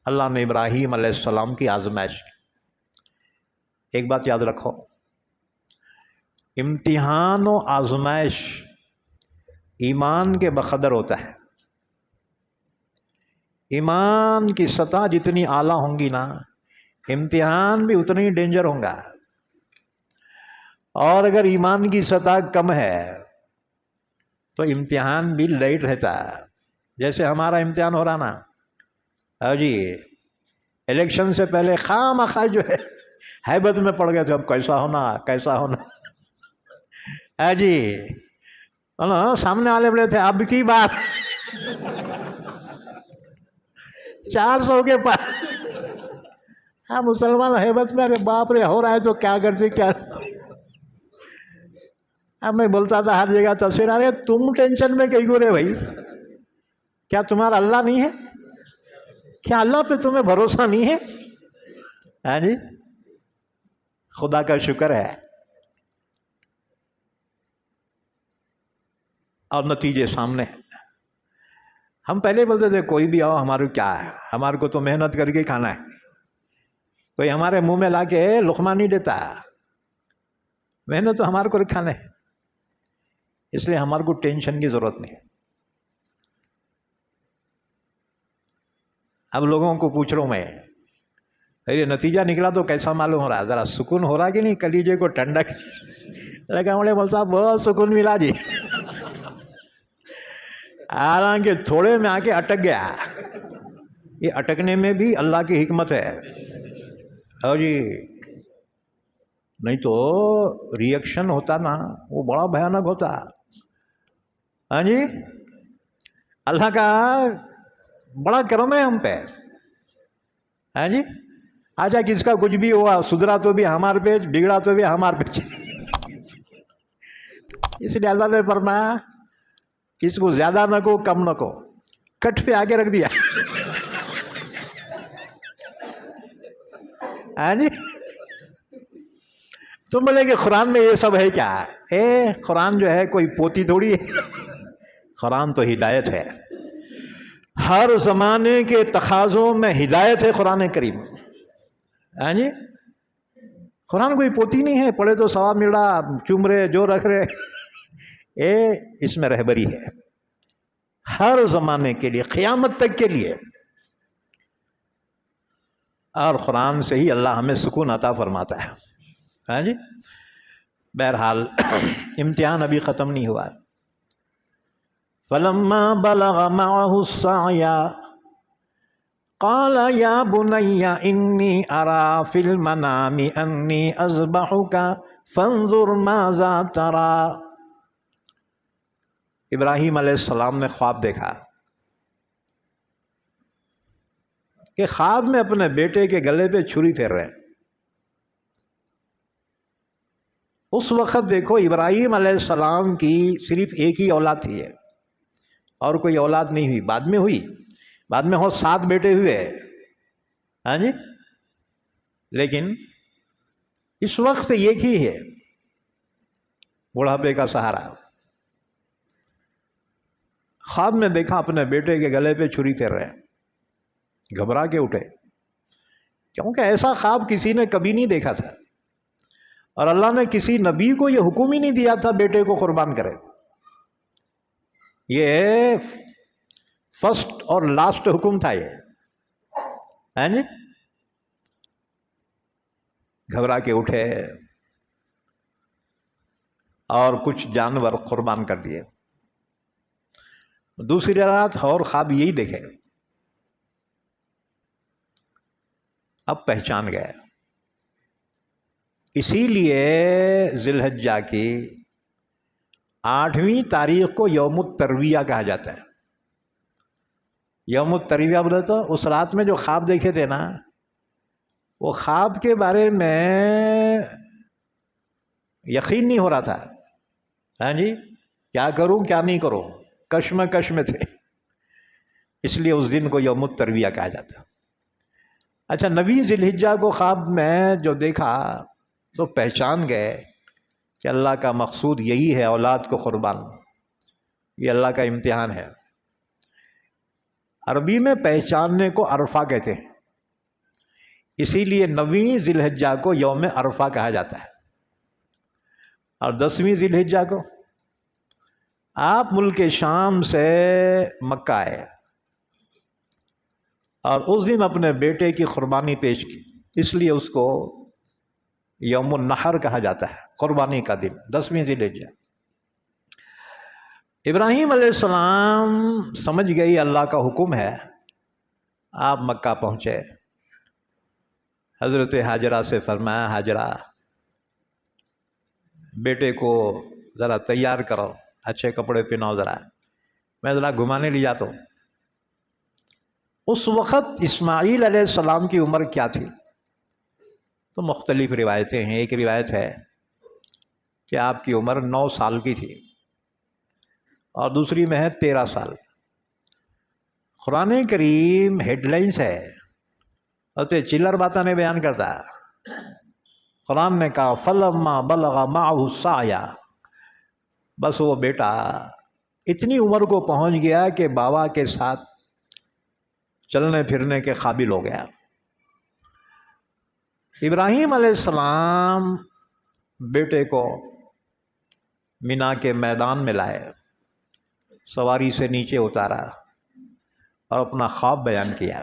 اللہ نے ابراہیم علیہ السلام کی آزمائش کی. ایک بات یاد رکھو، امتحان و آزمائش ایمان کے بقدر ہوتا ہے. ایمان کی سطح جتنی اعلیٰ ہوں گی نا، امتحان بھی اتنا ہی ڈینجر ہوں گا. اور اگر ایمان کی سطح کم ہے تو امتحان بھی لائٹ رہتا ہے. جیسے ہمارا امتحان ہو رہا نا، ہاں جی، الیکشن سے پہلے خواہ مخواہ جو ہے ہیبت میں پڑ گئے تھے، اب کیسا ہونا کیسا ہونا. ہاں جی. سامنے والے بولے تھے اب کی بات 400 کے پاس. ہاں مسلمان ہیبت میں، ارے باپ رے ہو رہا ہے تو کیا کرتے کیا. اب میں بولتا تھا ہر جگہ تفسیر، ارے تم ٹینشن میں کہیں گورے بھائی، کیا تمہارا اللہ نہیں ہے؟ کیا اللہ پہ تمہیں بھروسہ نہیں ہے؟ ہاں جی. خدا کا شکر ہے. اور نتیجے سامنے ہیں. ہم پہلے بولتے تھے کوئی بھی آؤ ہمارے کیا ہے، ہمارے کو تو محنت کر کے کھانا ہے، کوئی ہمارے منہ میں لا کے لقمہ نہیں دیتا، محنت تو ہمارے کو کھانا ہے. اس لیے ہمارے کو ٹینشن کی ضرورت نہیں ہے. اب لوگوں کو پوچھ رہا ہوں میں، ارے نتیجہ نکلا تو کیسا معلوم ہو رہا ہے؟ ذرا سکون ہو رہا کہ نہیں؟ کلیجے کو ٹھنڈک. لیکن بولے مول صاحب بہت سکون ملا جی، حالانکہ تھوڑے میں آ کے اٹک گیا. یہ اٹکنے میں بھی اللہ کی حکمت ہے. اور جی نہیں تو ریئیکشن ہوتا نا وہ بڑا بھیانک ہوتا. ہاں جی، اللہ کا بڑا کرم ہے ہم پہ. ہاں جی، آجا کس کا کچھ بھی ہوا، سدھرا تو بھی ہمارے پہ، بگڑا تو بھی ہمارے پہ. اس لیے اللہ نے فرمایا کس کو زیادہ نہ کو کم نہ کو، کٹ پہ آگے رکھ دیا. ہاں جی، تم بولے کہ قرآن میں یہ سب ہے کیا؟ قرآن جو ہے کوئی پوتی تھوڑی ہے. قرآن تو ہدایت ہے، ہر زمانے کے تقاضوں میں ہدایت ہے قرآن کریم. ہاں جی، قرآن کوئی پوتی نہیں ہے، پڑھے تو ثواب مل رہا، چوم رہے جو رکھ رہے. اس میں رہبری ہے ہر زمانے کے لیے، قیامت تک کے لیے. اور قرآن سے ہی اللہ ہمیں سکون عطا فرماتا ہے. ہاں جی، بہرحال امتحان ابھی ختم نہیں ہوا. فَلَمَّا بَلَغَ مَعَهُ السَّعْيَ قال یا بنی انی ارى فی المنام انی اذبحک فانظر ماذا تری. ابراہیم علیہ السلام نے خواب دیکھا کہ خواب میں اپنے بیٹے کے گلے پہ چھری پھیر رہے ہیں. اس وقت دیکھو ابراہیم علیہ السلام کی صرف ایک ہی اولاد تھی ہے اور کوئی اولاد نہیں ہوئی. بعد میں ہوئی، بعد میں 7 بیٹے ہوئے. ہاں جی، لیکن اس وقت ایک ہی ہے، بڑھاپے کا سہارا. خواب میں دیکھا اپنے بیٹے کے گلے پہ چھری پھیر رہے ہیں. گھبرا کے اٹھے کیونکہ ایسا خواب کسی نے کبھی نہیں دیکھا تھا، اور اللہ نے کسی نبی کو یہ حکم ہی نہیں دیا تھا بیٹے کو قربان کرے. یہ فرسٹ اور لاسٹ حکم تھا یہ. ہاں جی، گھبرا کے اٹھے اور کچھ جانور قربان کر دیے. دوسری رات اور خواب یہی دیکھے. اب پہچان گئے. اسی لیے ذی الحجہ کی 8ویں تاریخ کو یوم الترویہ کہا جاتا ہے. یوم الترویہ بولے تو اس رات میں جو خواب دیکھے تھے نا، وہ خواب کے بارے میں یقین نہیں ہو رہا تھا. ہاں جی، کیا کروں کیا نہیں کروں، کشمکش میں تھے. اس لیے اس دن کو یوم الترویہ کہا جاتا ہے. اچھا، نبی ذی الحجہ کو خواب میں جو دیکھا تو پہچان گئے کہ اللہ کا مقصود یہی ہے، اولاد کو قربان. یہ اللہ کا امتحان ہے. عربی میں پہچاننے کو عرفہ کہتے ہیں، اسی لیے 9ویں ذی الحجہ کو یوم عرفہ کہا جاتا ہے. اور 10ویں ذی الحجہ کو آپ ملک شام سے مکہ آئے اور اس دن اپنے بیٹے کی قربانی پیش کی، اس لیے اس کو یوم النحر کہا جاتا ہے، قربانی کا دن، 10ویں ذی الحجہ. ابراہیم علیہ السلام سمجھ گئی اللہ کا حکم ہے. آپ مکہ پہنچے. حضرت حاجرہ سے فرمایا حاجرہ بیٹے کو ذرا تیار کرو، اچھے کپڑے پہناؤ، ذرا میں ذرا گھمانے لے جاتا ہوں. اس وقت اسماعیل علیہ السلام کی عمر کیا تھی؟ تو مختلف روایتیں ہیں. ایک روایت ہے کہ آپ کی عمر 9 سال کی تھی اور دوسری میں ہے 13 سال. قرآن کریم ہیڈ لائنس ہے، اور چلر باتیں نہیں بیان کرتا. قرآن نے کہا فَلَمَّا بَلَغَ مَعَهُ السَّعْيَ، بس وہ بیٹا اتنی عمر کو پہنچ گیا کہ بابا کے ساتھ چلنے پھرنے کے قابل ہو گیا. ابراہیم علیہ السلام بیٹے کو مینا کے میدان میں لائے، سواری سے نیچے اتارا اور اپنا خواب بیان کیا۔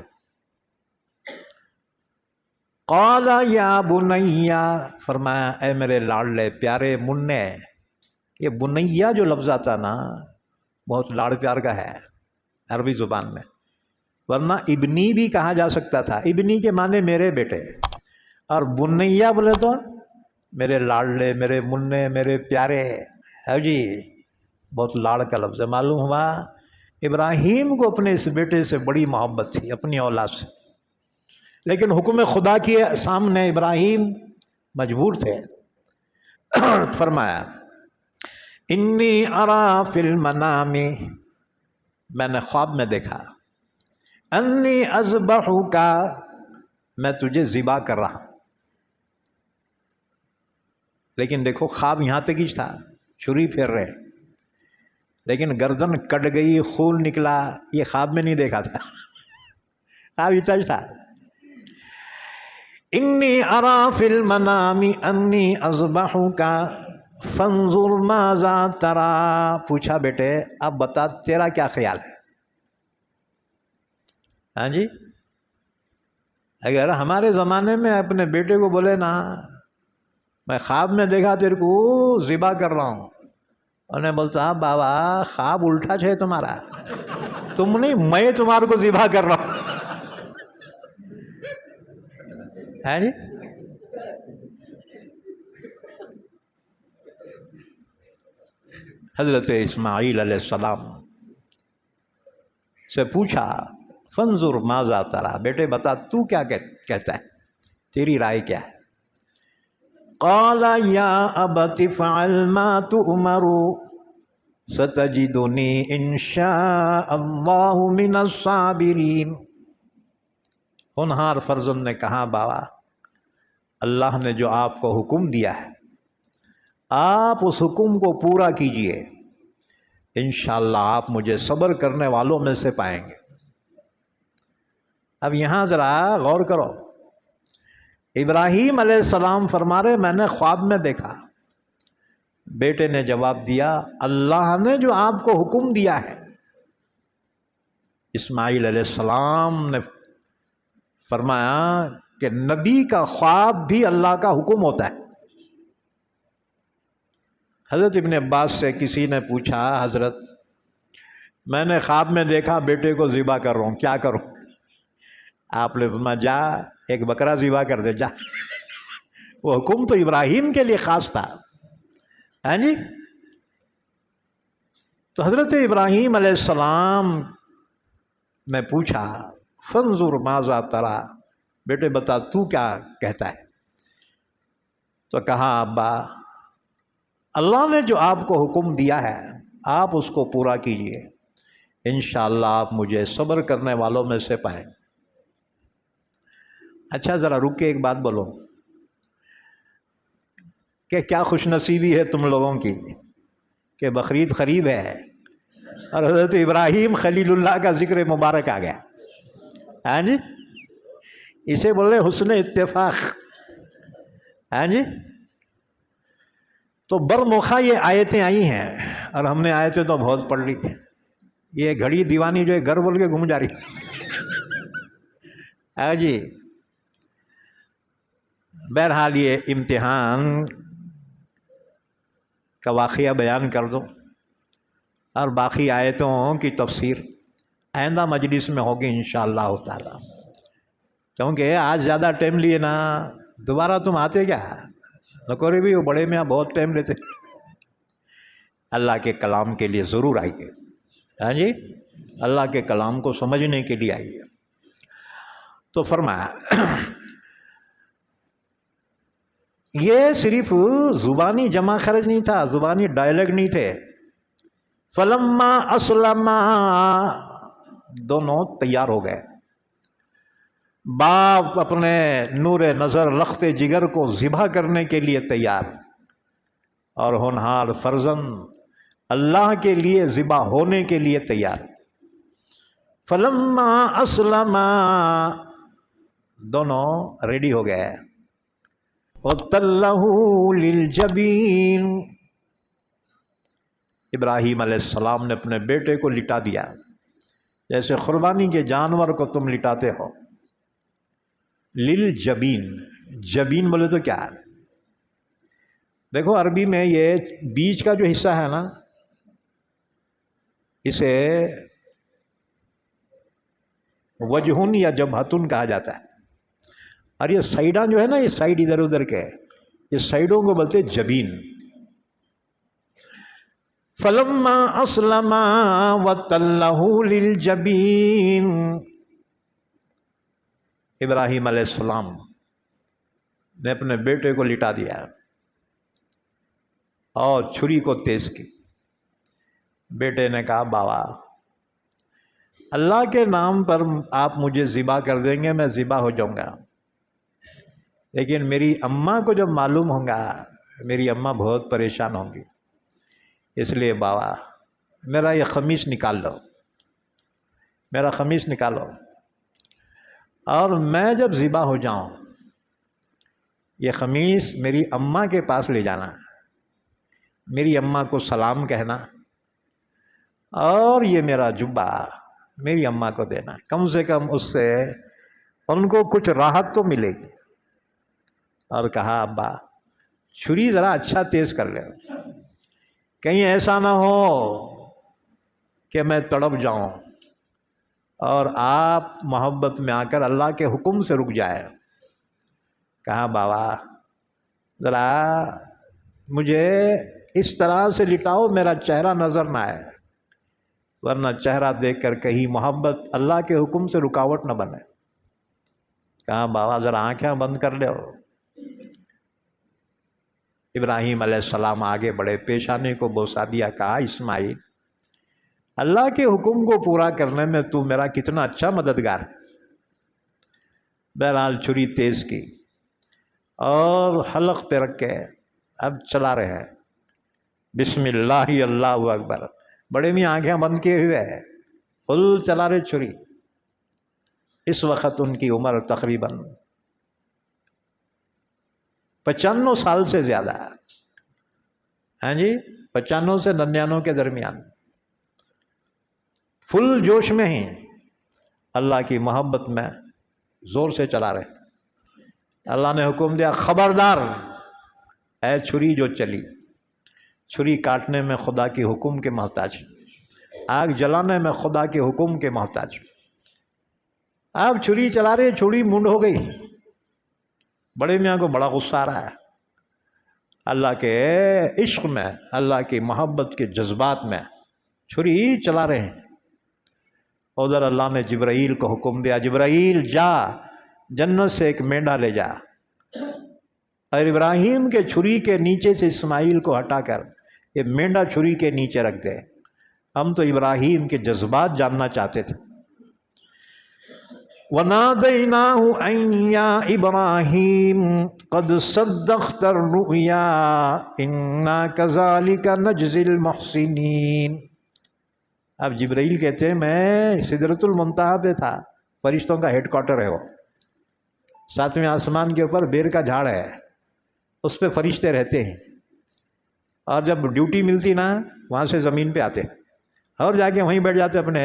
قال یا بنیا، فرمایا اے میرے لاڈلے پیارے منع۔ یہ بنیا جو لفظ آتا نا بہت لاڑ پیار کا ہے عربی زبان میں، ورنہ ابنی بھی کہا جا سکتا تھا، ابنی کے معنی میرے بیٹے، اور بنیا بولے تو میرے لاڈلے، میرے منع، میرے پیارے ہے جی، بہت لاڑ کا لفظ ہے۔ معلوم ہوا ابراہیم کو اپنے اس بیٹے سے بڑی محبت تھی، اپنی اولاد سے، لیکن حکم خدا کے سامنے ابراہیم مجبور تھے۔ فرمایا انی ارا فی المنام، میں نے خواب میں دیکھا، انی اذبحک، میں تجھے ذبح کر رہا ہوں۔ لیکن دیکھو خواب یہاں تک ہی تھا، چھری پھیر رہے، لیکن گردن کٹ گئی، خون نکلا، یہ خواب میں نہیں دیکھا تھا، خواب اتنا ہی تھا۔ انی ارا فی المنام انی اذبحک فانظر ماذا تری، پوچھا بیٹے اب بتا تیرا کیا خیال ہے؟ ہاں جی، اگر ہمارے زمانے میں اپنے بیٹے کو بولے نا میں خواب میں دیکھا تیرے کو ذبح کر رہا ہوں، انہیں بولتا بابا خواب الٹا ہے تمہارا، تم نہیں میں تمہارے کو ذبح کر رہا ہوں۔ ہے جی، حضرت اسماعیل علیہ السلام سے پوچھا فانظر ماذا تری، بیٹے بتا تو کیا کہتا ہے، تیری رائے کیا ہے؟ قال یا ابت افعل ما تؤمر ستجدنی ان شاء اللہ من الصابرین۔ ہونہار فرزند نے کہا بابا اللہ نے جو آپ کو حکم دیا ہے آپ اس حکم کو پورا کیجئے، انشاءاللہ آپ مجھے صبر کرنے والوں میں سے پائیں گے۔ اب یہاں ذرا غور کرو، ابراہیم علیہ السلام فرما رہے میں نے خواب میں دیکھا، بیٹے نے جواب دیا اللہ نے جو آپ کو حکم دیا ہے۔ اسماعیل علیہ السلام نے فرمایا کہ نبی کا خواب بھی اللہ کا حکم ہوتا ہے۔ حضرت ابن عباس سے کسی نے پوچھا حضرت میں نے خواب میں دیکھا بیٹے کو ذبح کر رہا ہوں، کیا کروں؟ آپ نے فرمایا جا ایک بکرا ذبح کر دے، جا۔ وہ حکم تو ابراہیم کے لیے خاص تھا، ہاں جی۔ تو حضرت ابراہیم علیہ السلام نے پوچھا فانظر ماذا تری، بیٹے بتا تو کیا کہتا ہے؟ تو کہا ابا اللہ نے جو آپ کو حکم دیا ہے آپ اس کو پورا کیجئے، انشاءاللہ آپ مجھے صبر کرنے والوں میں سے پائیں۔ اچھا ذرا رک کے ایک بات بولو کہ کیا خوش نصیبی ہے تم لوگوں کی کہ بقرعید قریب ہے اور حضرت ابراہیم خلیل اللہ کا ذکر مبارک آ گیا، ہاں جی، اسے بول رہے حسن اتفاق، ہاں جی۔ تو برموخا یہ آیتیں آئی ہیں اور ہم نے آیتیں تو بہت پڑھ لی، یہ گھڑی دیوانی جو ہے گھر بول کے گھوم جا رہی، ہاں جی۔ بہرحال یہ امتحان کا واقعہ بیان کر دو اور باقی آیتوں کی تفسیر آئندہ مجلس میں ہوگی انشاءاللہ تعالی، کیونکہ آج زیادہ ٹائم لیے نا دوبارہ تم آتے کیا، نکورے بھی وہ بڑے میاں بہت ٹائم لیتے، اللہ کے کلام کے لیے ضرور آئیے، ہاں جی، اللہ کے کلام کو سمجھنے کے لیے آئیے۔ تو فرمایا یہ صرف زبانی جمع خرچ نہیں تھا، زبانی ڈائلیگ نہیں تھے۔ فلما اسلما، دونوں تیار ہو گئے، باپ اپنے نور نظر لخت جگر کو ذبح کرنے کے لیے تیار اور ہونہار فرزند اللہ کے لیے ذبح ہونے کے لیے تیار۔ فلما اسلما، دونوں ریڈی ہو گئے۔ وَتَلَّهُ لِلْجَبِينِ، ابراہیم علیہ السلام نے اپنے بیٹے کو لٹا دیا، جیسے قربانی کے جانور کو تم لٹاتے ہو۔ للجبین، جبین بولے تو کیا ہے؟ دیکھو عربی میں یہ بیچ کا جو حصہ ہے نا، اسے وجہن یا جبہتن کہا جاتا ہے، اور یہ سائیڈاں جو ہے نا، یہ سائیڈ ادھر ادھر کے، یہ سائیڈوں کو بولتے جبین۔ فلما اسلما وتلہ للجبین، ابراہیم علیہ السلام نے اپنے بیٹے کو لٹا دیا اور چھری کو تیز کی۔ بیٹے نے کہا بابا اللہ کے نام پر آپ مجھے ذبح کر دیں گے، میں ذبح ہو جاؤں گا، لیکن میری اماں کو جب معلوم ہوگا میری اماں بہت پریشان ہوں گی، اس لیے بابا میرا یہ قمیص نکال لو، میرا قمیص نکالو، اور میں جب ذبح ہو جاؤں یہ قمیص میری اماں کے پاس لے جانا، میری اماں کو سلام کہنا، اور یہ میرا جبہ میری اماں کو دینا، کم سے کم اس سے ان کو کچھ راحت تو ملے گی۔ اور کہا ابا چھری ذرا اچھا تیز کر لے، کہیں ایسا نہ ہو کہ میں تڑپ جاؤں اور آپ محبت میں آ کر اللہ کے حکم سے رک جائے۔ کہا بابا ذرا مجھے اس طرح سے لٹاؤ میرا چہرہ نظر نہ آئے، ورنہ چہرہ دیکھ کر کہیں محبت اللہ کے حکم سے رکاوٹ نہ بنے۔ کہا بابا ذرا آنکھیں بند کر لو۔ ابراہیم علیہ السلام آگے بڑھے، پیشانی کو بوسا دیا، کہا اسماعیل اللہ کے حکم کو پورا کرنے میں تو میرا کتنا اچھا مددگار ہے۔ بہرحال چھری تیز کی اور حلق پہ رکھ کے اب چلا رہے ہیں، بسم اللہ اللہ اکبر، بڑے میں آنکھیں بند کیے ہوئے ہے، فل چلا رہے چھری۔ اس وقت ان کی عمر تقریباً 95 سال سے زیادہ ہے، ہاں جی 95 سے 99 کے درمیان، فل جوش میں ہی اللہ کی محبت میں زور سے چلا رہے۔ اللہ نے حکم دیا خبردار اے چھری جو چلی، چھری کاٹنے میں خدا کے حکم کے محتاج، آگ جلانے میں خدا کے حکم کے محتاج۔ آپ چھری چلا رہے، چھری منڈ ہو گئی، بڑے میاں کو بڑا غصہ آ رہا ہے، اللہ کے عشق میں، اللہ کی محبت کے جذبات میں چھری چلا رہے ہیں۔ ادھر اللہ نے جبرائیل کو حکم دیا، جبرائیل جا جنت سے ایک مینڈا لے جا، اور ابراہیم کے چھری کے نیچے سے اسماعیل کو ہٹا کر یہ مینڈا چھری کے نیچے رکھ دے۔ ہم تو ابراہیم کے جذبات جاننا چاہتے تھے۔ وَنَادَيْنَاهُ أَن يَا إِبْرَاهِيمُ قَدْ صَدَّقْتَ الرُّؤْيَا إِنَّا كَذَلِكَ نَجْزِي الْمُحْسِنِينَ۔ اب جبرائیل کہتے ہیں میں سدرۃ المنتہا پہ تھا، فرشتوں کا ہیڈ کوارٹر ہے وہ، 7ویں آسمان کے اوپر بیر کا جھاڑ ہے، اس پہ فرشتے رہتے ہیں، اور جب ڈیوٹی ملتی نا وہاں سے زمین پہ آتے اور جا کے وہیں بیٹھ جاتے اپنے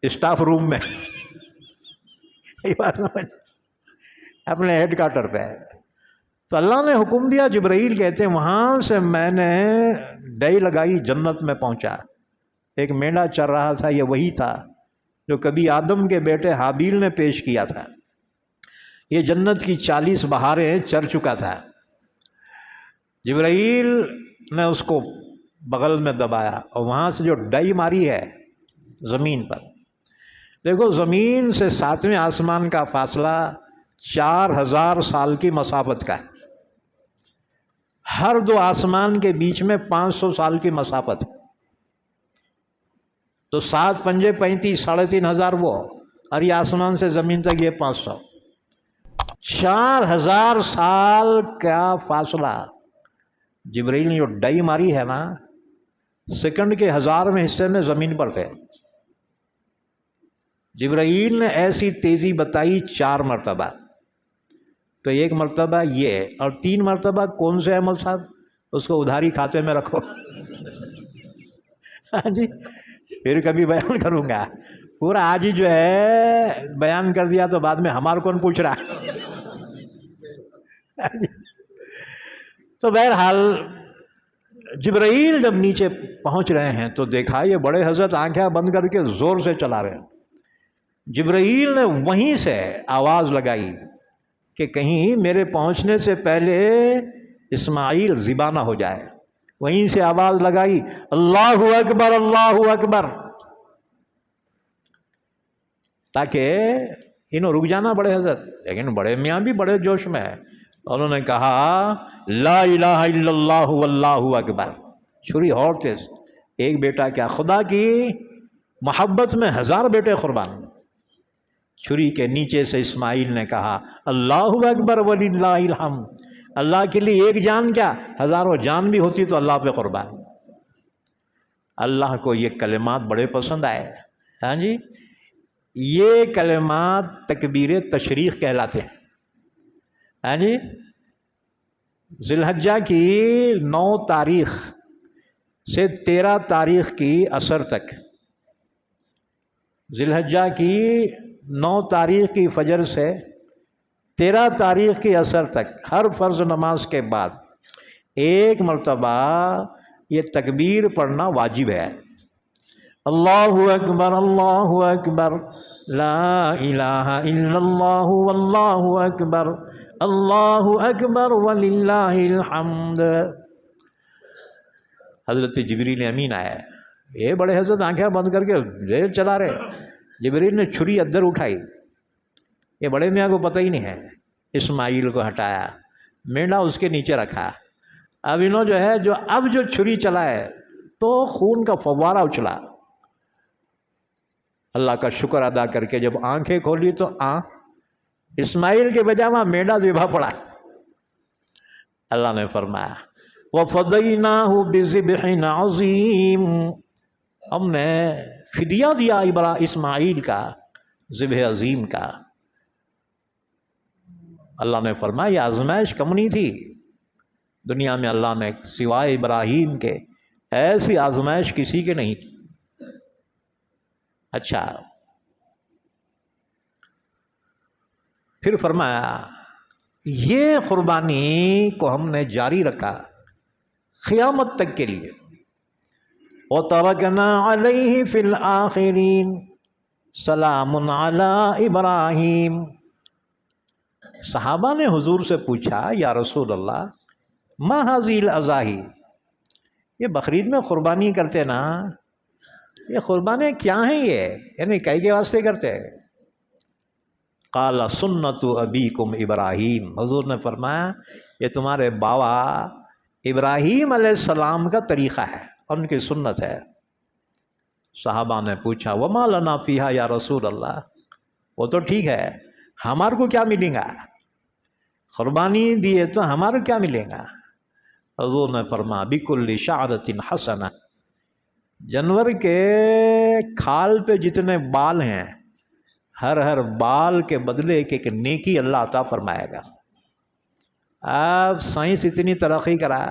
اسٹاف روم میں اپنے ہیڈ کوارٹر پہ۔ تو اللہ نے حکم دیا، جبرائیل کہتے ہیں وہاں سے میں نے ڈائی لگائی، جنت میں پہنچا، ایک مینڈا چر رہا تھا، یہ وہی تھا جو کبھی آدم کے بیٹے حابیل نے پیش کیا تھا، یہ جنت کی 40 بہاریں چر چکا تھا۔ جبرائیل نے اس کو بغل میں دبایا اور وہاں سے جو ڈائی ماری ہے زمین پر، دیکھو زمین سے 7ویں آسمان کا فاصلہ 4000 سال کی مسافت کا ہے، ہر 2 آسمان کے بیچ میں 500 سال کی مسافت ہے، تو 7 پنجے 35، 3500 وہ، اور یہ آسمان سے زمین تک یہ 500، 4000 سال کا فاصلہ۔ جبرائیل نے جو ڈائی ماری ہے نا، سیکنڈ کے 1000ویں حصے میں زمین پر تھے۔ جبرائیل نے ایسی تیزی بتائی 4 مرتبہ، تو 1 مرتبہ یہ، اور 3 مرتبہ کون سے عمل صاحب؟ اس کو ادھاری کھاتے میں رکھو. ہاں جی، پھر کبھی بیان کروں گا. پورا آج ہی جو ہے بیان کر دیا تو بعد میں ہمارا کون پوچھ رہا. تو بہرحال جبرائیل جب نیچے پہنچ رہے ہیں تو دیکھا یہ بڑے حضرت آنکھیں بند کر کے زور سے چلا رہے ہیں. جبرائیل نے وہیں سے آواز لگائی کہ کہیں میرے پہنچنے سے پہلے اسماعیل ذبح نہ ہو جائے. وہیں سے آواز لگائی اللہ اکبر اللہ اکبر، تاکہ انہوں رک جانا بڑے حضرت. لیکن بڑے میاں بھی بڑے جوش میں ہے. انہوں نے کہا لا الہ الا اللہ واللہ اکبر. چھری اور تیز. ایک بیٹا کیا، خدا کی محبت میں 1000 بیٹے قربان. چھری کے نیچے سے اسماعیل نے کہا اللہ اکبر وللہ الحمد. اللہ کے لیے ایک جان کیا، 1000 جان بھی ہوتی تو اللہ پہ قربان. اللہ کو یہ کلمات بڑے پسند آئے. ہاں جی، یہ کلمات تکبیر تشریق کہلاتے ہیں. ہاں جی، ذی الحجہ کی 9 تاریخ سے 13 تاریخ کی عصر تک، ذی الحجہ کی 9 تاریخ کی فجر سے 13 تاریخ کی عصر تک ہر فرض نماز کے بعد ایک مرتبہ یہ تکبیر پڑھنا واجب ہے. اللہ اکبر لا الہ الا اللہ واللہ اکبر اللہ اکبر وللہ الحمد. حضرت جبریل امین آیا. یہ بڑے حضرت آنکھیں بند کر کے ریل چلا رہے. جبریل نے چھری ادھر اٹھائی. یہ بڑے میاں کو پتہ ہی نہیں ہے. اسماعیل کو ہٹایا، مینڈا اس کے نیچے رکھا. اب انہوں جو ہے اب جو چھری چلائے تو خون کا فوارہ اچھلا. اللہ کا شکر ادا کر کے جب آنکھیں کھولی تو اسماعیل کے بجا مینڈا ذبح پڑا. اللہ نے فرمایا وَفَدَيْنَاهُ بِذِبْحٍ عَظِيمٍ. ہم نے فدیہ دیا اسماعیل کا ذبح عظیم کا. اللہ نے فرمایا یہ آزمائش کم نہیں تھی. دنیا میں اللہ نے سوائے ابراہیم کے ایسی آزمائش کسی کے نہیں تھی. اچھا، پھر فرمایا یہ قربانی کو ہم نے جاری رکھا قیامت تک کے لیے. وَتَرَكْنَا عَلَيْهِ فِي الْآخِرِينَ سَلَامٌ عَلَىٰ إِبْرَاهِيمَ. صحابہ نے حضور سے پوچھا یا رسول اللہ ما هذه الأضاحی، یہ بقرعید میں قربانی کرتے نا، یہ قربانی کیا ہیں؟ یہ یعنی کئی کے واسطے کرتے ہیں؟ قال سنت ابیکم ابراہیم. حضور نے فرمایا یہ تمہارے باوا ابراہیم علیہ السلام کا طریقہ ہے، ان کی سنت ہے. صحابہ نے پوچھا وما لنا فیہا یا رسول اللہ. وہ تو ٹھیک ہے، ہمارے کو کیا ملے گا؟ قربانی دیے تو ہمارے کیا ملے گا؟ حضور نے فرمایا بکل شعرۃ حسنہ. جانور کے کھال پہ جتنے بال ہیں ہر بال کے بدلے ایک نیکی اللہ عطا فرمائے گا. اب سائنس اتنی ترقی کرا،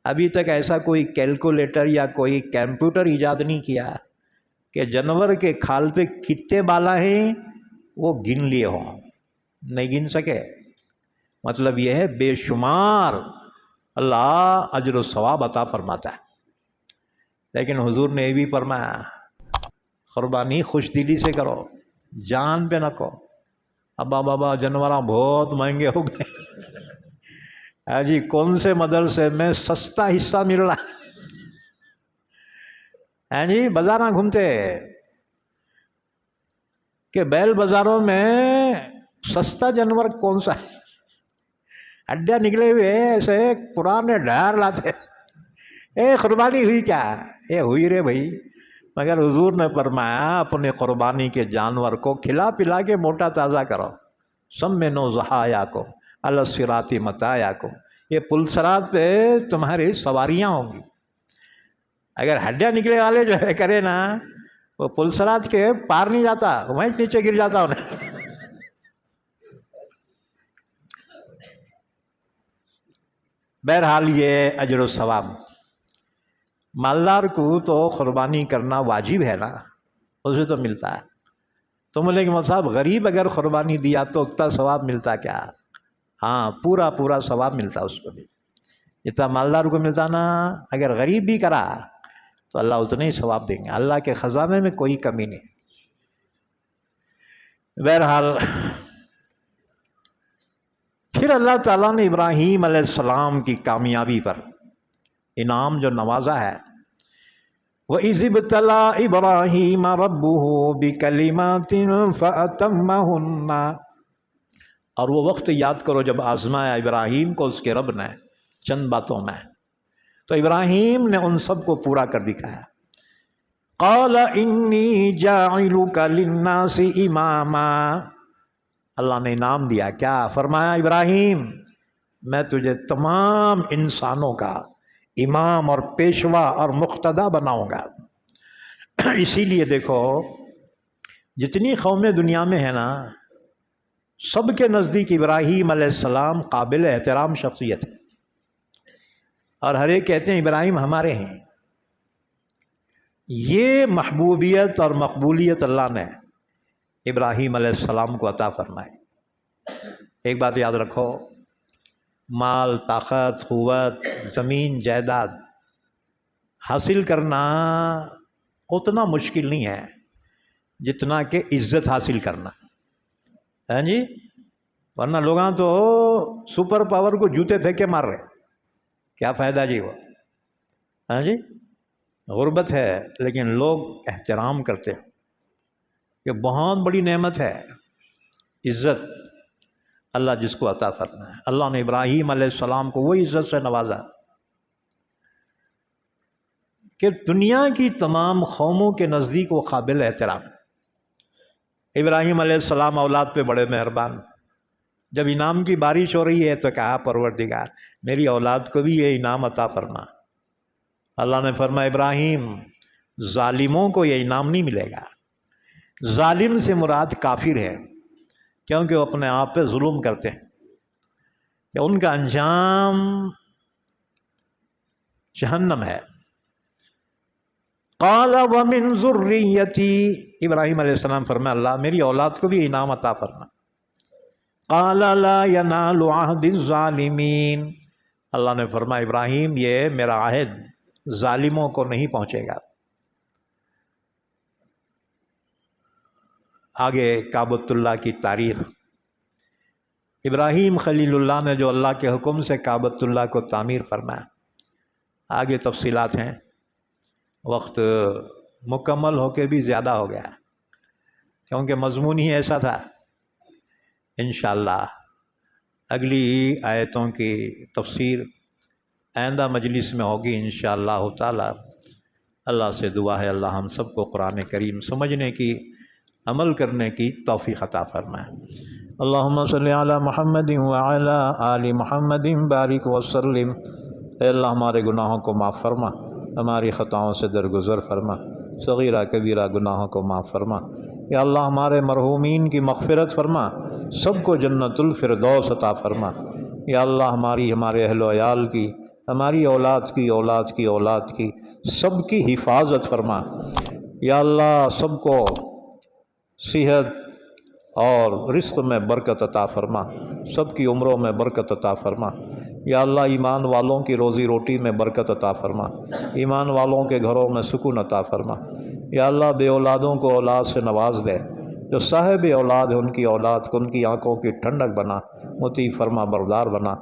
ابھی تک ایسا کوئی کیلکولیٹر یا کوئی کمپیوٹر ایجاد نہیں کیا کہ جانور کے کھال پہ کتنے بالا ہیں وہ گن لیے ہوں. نہیں گن سکے. مطلب یہ ہے بے شمار اللہ اجر و ثواب عطا فرماتا ہے. لیکن حضور نے یہ بھی فرمایا قربانی خوش دلی سے کرو، جان پہ نہ کو. ابا بابا جانوراں بہت مہنگے ہو گئے. جی کون سے مدرسے میں سستا حصہ مل رہا ہے؟ جی بازاراں گھومتے کہ بیل بازاروں میں سستا جانور کون سا ہے؟ ہڈیاں نکلے ہوئے ایسے پرانے ڈھار لاتے. قربانی ہوئی کیا؟ یہ ہوئی رے بھائی. مگر حضور نے فرمایا اپنے قربانی کے جانور کو کھلا پلا کے موٹا تازہ کرو. سمنوا ضحایاکم علی الصراط مطایاکم. یہ پل صراط پہ تمہاری سواریاں ہوں گی. اگر ہڈیاں نکلے والے جو ہے کرے نا، وہ پل صراط کے پار نہیں جاتا، وہیں نیچے گر جاتا انہیں. بہرحال یہ اجر و ثواب، مالدار کو تو قربانی کرنا واجب ہے نا، اسے تو ملتا ہے۔ تو بولے کہ مول صاحب غریب اگر قربانی دیا تو اتنا ثواب ملتا کیا؟ ہاں، پورا پورا ثواب ملتا اس کو بھی، جتنا مالدار کو ملتا نا، اگر غریب بھی کرا تو اللہ اتنے ہی ثواب دیں گے، اللہ کے خزانے میں کوئی کمی نہیں۔ بہرحال پھر اللہ تعالیٰ نے ابراہیم علیہ السلام کی کامیابی پر انعام جو نوازا ہے، وَإِذِ ابْتَلَىٰ إِبْرَاهِيمَ رَبُّهُ بِكَلِمَاتٍ فَأَتَمَّهُنَّ، اور وہ وقت یاد کرو جب آزمایا ابراہیم کو اس کے رب نے چند باتوں میں، تو ابراہیم نے ان سب کو پورا کر دکھایا۔ قَالَ إِنِّي جَاعِلُكَ لِلنَّاسِ إِمَامًا، اللہ نے انعام دیا، کیا فرمایا؟ ابراہیم میں تجھے تمام انسانوں کا امام اور پیشوا اور مقتدا بناؤں گا۔ اسی لیے دیکھو جتنی قومیں دنیا میں ہیں نا، سب کے نزدیک ابراہیم علیہ السلام قابل احترام شخصیت ہے، اور ہر ایک کہتے ہیں ابراہیم ہمارے ہیں۔ یہ محبوبیت اور مقبولیت اللہ نے ابراہیم علیہ السلام کو عطا فرمائی۔ ایک بات یاد رکھو، مال، طاقت، قوت، زمین، جائیداد حاصل کرنا اتنا مشکل نہیں ہے جتنا کہ عزت حاصل کرنا، ہاں جی؟ ورنہ لوگاں تو سپر پاور کو جوتے پھینک کے مار رہے، کیا فائدہ جی وہ، ہاں جی؟ غربت ہے لیکن لوگ احترام کرتے ہیں، یہ بہت بڑی نعمت ہے عزت، اللہ جس کو عطا فرمائے ہے۔ اللہ نے ابراہیم علیہ السلام کو وہ عزت سے نوازا کہ دنیا کی تمام قوموں کے نزدیک وہ قابل احترام۔ ابراہیم علیہ السلام اولاد پہ بڑے مہربان، جب انعام کی بارش ہو رہی ہے تو کہا پروردگار میری اولاد کو بھی یہ انعام عطا فرما۔ اللہ نے فرمایا ابراہیم ظالموں کو یہ انعام نہیں ملے گا۔ ظالم سے مراد کافر ہے، کیونکہ وہ اپنے آپ پہ ظلم کرتے ہیں کہ ان کا انجام جہنم ہے۔ قال ومن ذریتی، ابراہیم علیہ السلام فرمایا اللہ میری اولاد کو بھی انعام عطا فرما۔ قال لا ینال عہد الظالمین، اللہ نے فرمایا ابراہیم یہ میرا عہد ظالموں کو نہیں پہنچے گا۔ آگے کعبۃ اللہ کی تاریخ، ابراہیم خلیل اللہ نے جو اللہ کے حکم سے کعبۃ اللہ کو تعمیر فرمایا، آگے تفصیلات ہیں، وقت مکمل ہو کے بھی زیادہ ہو گیا کیونکہ مضمون ہی ایسا تھا۔ انشاءاللہ اگلی آیتوں کی تفسیر آئندہ مجلس میں ہوگی انشاءاللہ تعالی۔ اللہ سے دعا ہے اللہ ہم سب کو قرآن کریم سمجھنے کی، عمل کرنے کی توفیق عطا فرمائے۔ اللہم صلی علی محمد وعلی آل محمد بارک وسلم۔ اے اللہ ہمارے گناہوں کو معاف فرما، ہماری خطاؤں سے درگزر فرما، صغیرہ کبیرہ گناہوں کو معاف فرما۔ یا اللہ ہمارے مرحومین کی مغفرت فرما، سب کو جنت الفردوس عطا فرما۔ یا اللہ ہمارے اہل و عیال کی، ہماری اولاد کی، اولاد کی اولاد کی، سب کی حفاظت فرما۔ یا اللہ سب کو صحت اور رزق میں برکت عطا فرما، سب کی عمروں میں برکت عطا فرما۔ یا اللہ ایمان والوں کی روزی روٹی میں برکت عطا فرما، ایمان والوں کے گھروں میں سکون عطا فرما۔ یا اللہ بے اولادوں کو اولاد سے نواز دے، جو صاحب اولاد ہے ان کی اولاد کو ان کی آنکھوں کی ٹھنڈک بنا، مطیع فرما بردار بنا۔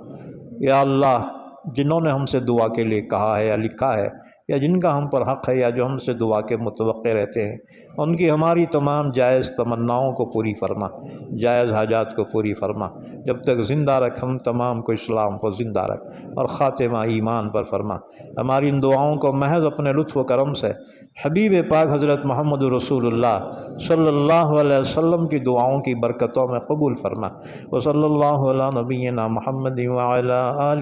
یا اللہ جنہوں نے ہم سے دعا کے لیے کہا ہے یا لکھا ہے، یا جن کا ہم پر حق ہے یا جو ہم سے دعا کے متوقع رہتے ہیں، ان کی ہماری تمام جائز تمناؤں کو پوری فرما، جائز حاجات کو پوری فرما۔ جب تک زندہ رکھ ہم تمام کو اسلام کو زندہ رکھ اور خاتمہ ایمان پر فرما۔ ہماری ان دعاؤں کو محض اپنے لطف و کرم سے حبیب پاک حضرت محمد رسول اللہ صلی اللہ علیہ وسلم کی دعاؤں کی برکتوں میں قبول فرما۔ وصلی اللہ علی نبینا محمد وعلی آلہ